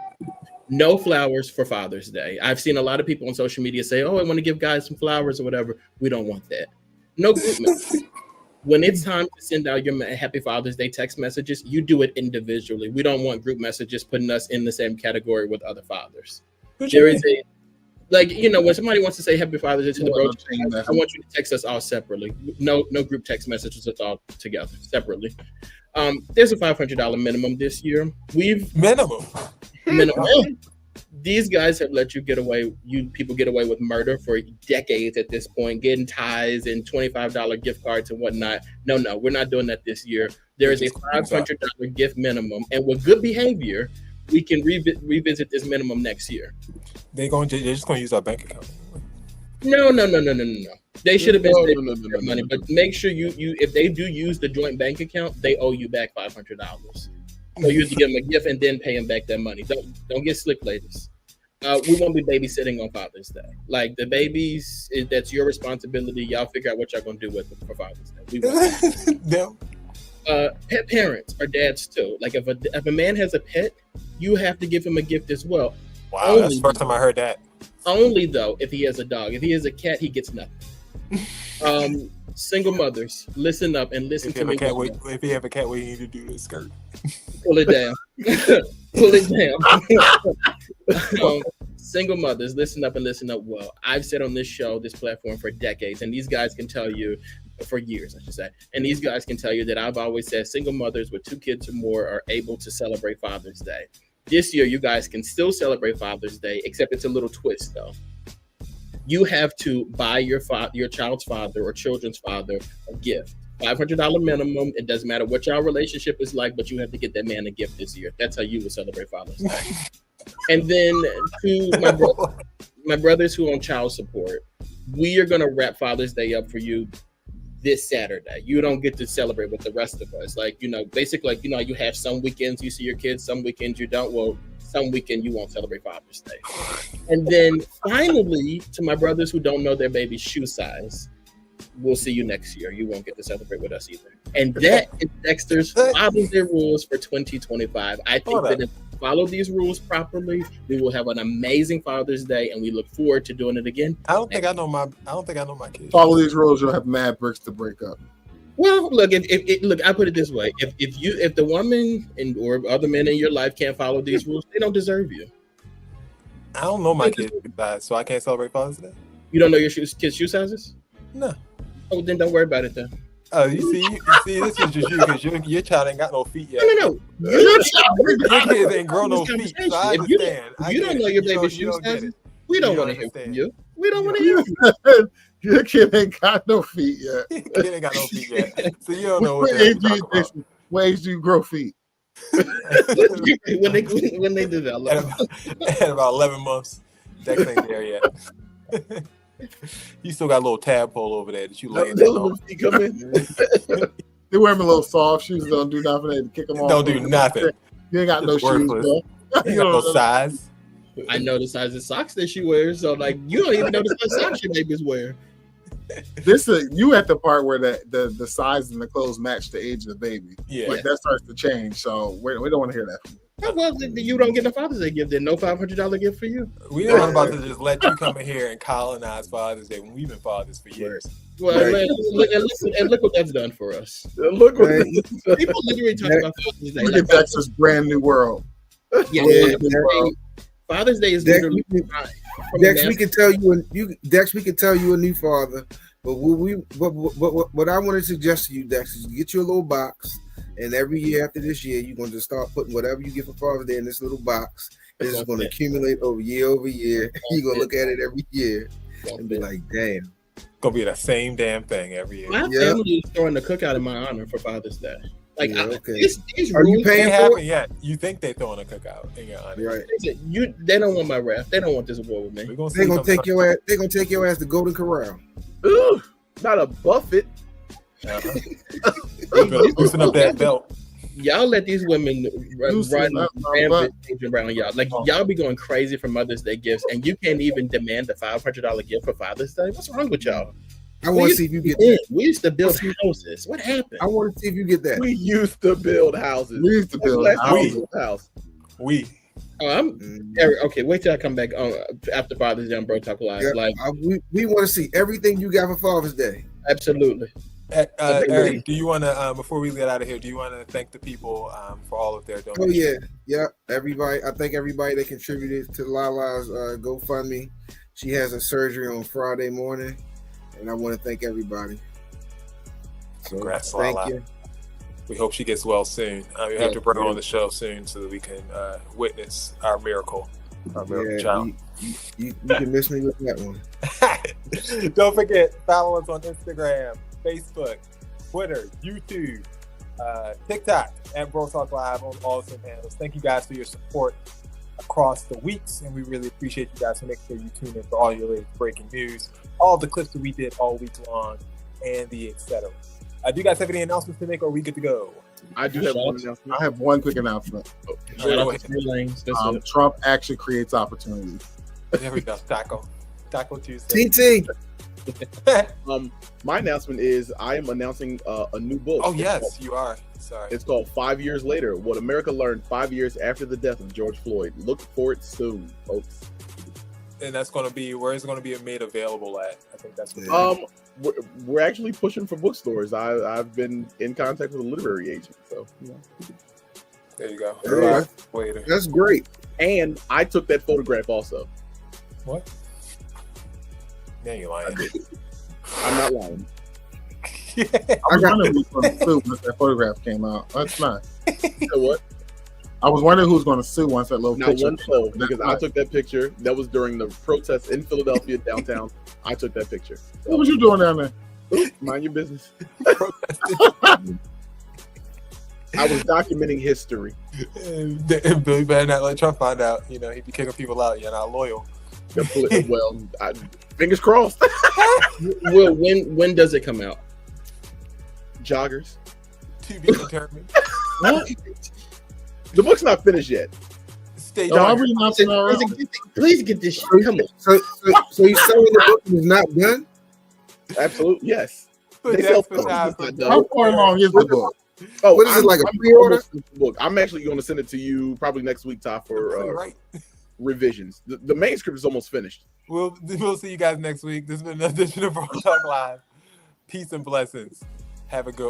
No flowers for Father's Day. I've seen a lot of people on social media say, "Oh, I want to give guys some flowers or whatever." We don't want that. No group messages. When it's time to send out your Happy Father's Day text messages, you do it individually. We don't want group messages putting us in the same category with other fathers. There is a, like, you know, when somebody wants to say Happy Father's Day to the bro, I want you to text us all separately. No group text messages. It's all together separately. There's a $500 minimum this year. Minimum. These guys have let you people get away with murder for decades at this point, getting ties and $25 gift cards and whatnot. No, we're not doing that this year. There is a $500 gift minimum, and with good behavior, we can revisit this minimum next year. They're just going to use our bank account. No. They should have been saving their money, but make sure you if they do use the joint bank account, they owe you back $500. So you have to give them a gift and then pay them back their money. Don't get slick, ladies. We won't be babysitting on Father's Day. Like the babies, that's your responsibility. Y'all figure out what y'all gonna do with them for Father's Day. We won't. No. Pet parents are dads too. Like if a man has a pet, you have to give him a gift as well. Wow, that's the first time I heard that. Only though if he has a dog. If he has a cat, he gets nothing. Single mothers, listen up and listen to me. If you have a cat, what you need to do is skirt. Pull it down. Pull it down. Single mothers, listen up and listen up well. I've said on this show, this platform for decades, and these guys can tell you, for years, I should say, and these guys can tell you that I've always said single mothers with 2 kids or more are able to celebrate Father's Day. This year, you guys can still celebrate Father's Day, except it's a little twist, though. You have to buy your child's father or children's father a gift. $500 minimum. It doesn't matter what your relationship is like, but you have to get that man a gift this year. That's how you will celebrate Father's Day. And then to my brothers who on child support, we are going to wrap Father's Day up for you this Saturday. You don't get to celebrate with the rest of us. Like, you know, basically, like, you know, you have some weekends you see your kids, some weekends you don't. Well, some weekend you won't celebrate Father's Day. And then finally, to my brothers who don't know their baby's shoe size, we'll see you next year. You won't get to celebrate with us either. And that is Dexter's Father's Day rules for 2025. I think that if we follow these rules properly, we will have an amazing Father's Day, and we look forward to doing it again. I don't think I know my kids. Follow these rules, you'll have mad bricks to break up. Well, look, look, I put it this way: if the woman or other men in your life can't follow these rules, they don't deserve you. I don't know my kids' size, so I can't celebrate Father's Day. You don't know your kids' shoe sizes? No. Oh, then don't worry about it then. Oh, you see, this is just you because your child ain't got no feet yet. No. Your kids ain't grown no feet. So I understand. You don't know your baby's shoe sizes. We don't want to hear from you. We don't want to hear from you. Your kid ain't got no feet yet. Kid ain't got no feet yet. So you don't know what age do you grow feet? when they develop. At about 11 months. Dex ain't there yet. You still got a little tadpole over there that you lay down. They wear them little soft shoes. Don't do nothing. They kick them off. Don't do nothing. You ain't got no shoes, bro. You ain't got no size. I know the size of socks that she wears, so like you don't even know the size of socks your baby's wearing. This is you at the part where the size and the clothes match the age of the baby. Yeah, like that starts to change. So we don't want to hear that from you. Well, you don't get a Father's Day gift. Then no $500 gift for you. We are about to just let you come in here and colonize Father's Day when we've been fathers for years. Well, and look what that's done for us. Look what people literally talk about Father's Day. Look at Dexter's brand new world. Yeah, Father's Day is literally Dex, we can tell you a new father, but what I want to suggest to you, Dex, is get you a little box, and every year after this year, you're going to start putting whatever you get for Father's Day in this little box. This is going to accumulate over year. You're going to look at it every year and be like, damn. Gonna be the same damn thing every year. My family is throwing the cookout in my honor for Father's Day. Like, these are you paying for it yet? You think they're throwing a cookout in your honor? Right. They don't want my wrath. They don't want this war with me. They're gonna take your ass. They're gonna take your ass to Golden Corral. Ooh, not a Buffett. Loosen up that belt. Y'all let these women run rampant around y'all. Like y'all be going crazy for Mother's Day gifts, and you can't even demand a $500 gift for Father's Day. What's wrong with y'all? I want to see if you get that. We used to build houses. What happened? I want to see if you get that. We used to build houses. Okay, wait till I come back after Father's Day on BroTalk Live. Yeah, we want to see everything you got for Father's Day. Absolutely. Eric, do you want to before we get out of here? Do you want to thank the people for all of their donations? Oh yeah, everybody. I thank everybody that contributed to Lala's GoFundMe. She has a surgery on Friday morning. And I want to thank everybody. So, congrats, thank Lala. you. We hope she gets well soon. We have to bring her on the show soon so that we can witness our miracle. Our miracle child. You can miss me with that one. Don't forget, follow us on Instagram, Facebook, Twitter, YouTube, TikTok, at BroTalk Live on all the same handles. Thank you guys for your support across the weeks, and we really appreciate you guys. So make sure you tune in for all your latest breaking news, all the clips that we did all week long, and the etc. Do you guys have any announcements to make, or are we good to go? I do have one announcement. I have one quick announcement. Trump actually creates opportunities. There we go. Taco Tuesday. TT. My announcement is I am announcing a new book. Oh yes, you are. Sorry. It's called 5 Years Later: What America Learned 5 Years After the Death of George Floyd. Look for it soon, folks. And that's going to be where is it going to be made available at? I think that's what we're actually pushing for bookstores. I've been in contact with a literary agent, so there you go. Yeah, that's great. And I took that photograph also. What? Yeah, you're lying. I'm not lying. I was wondering who's going to sue once that photograph came out. That's not. What? I was wondering who's going to sue once that little picture. One soul, because I took that picture. That was during the protests in Philadelphia downtown. I took that picture. What was you doing down there? Mind your business. I was documenting history. Billy better not let Trump find out. You know, he'd be kicking people out. You're not loyal. Well, fingers crossed. Well, when does it come out? Joggers. To be determined. The book's not finished yet. Stay Yo, I'll tuned. read my scenario. Please get this shit. Come on. So you saying the book is not done? Absolutely, yes. Put They that sell for copies time. of that, How though. far along is the book? Oh, What is it, like a I'm pre-order? almost finished the book. I'm actually going to send it to you probably next week, Ty, for revisions. The manuscript is almost finished. We'll see you guys next week. This has been another edition of BroTalk Live. Peace and blessings. Have a good one.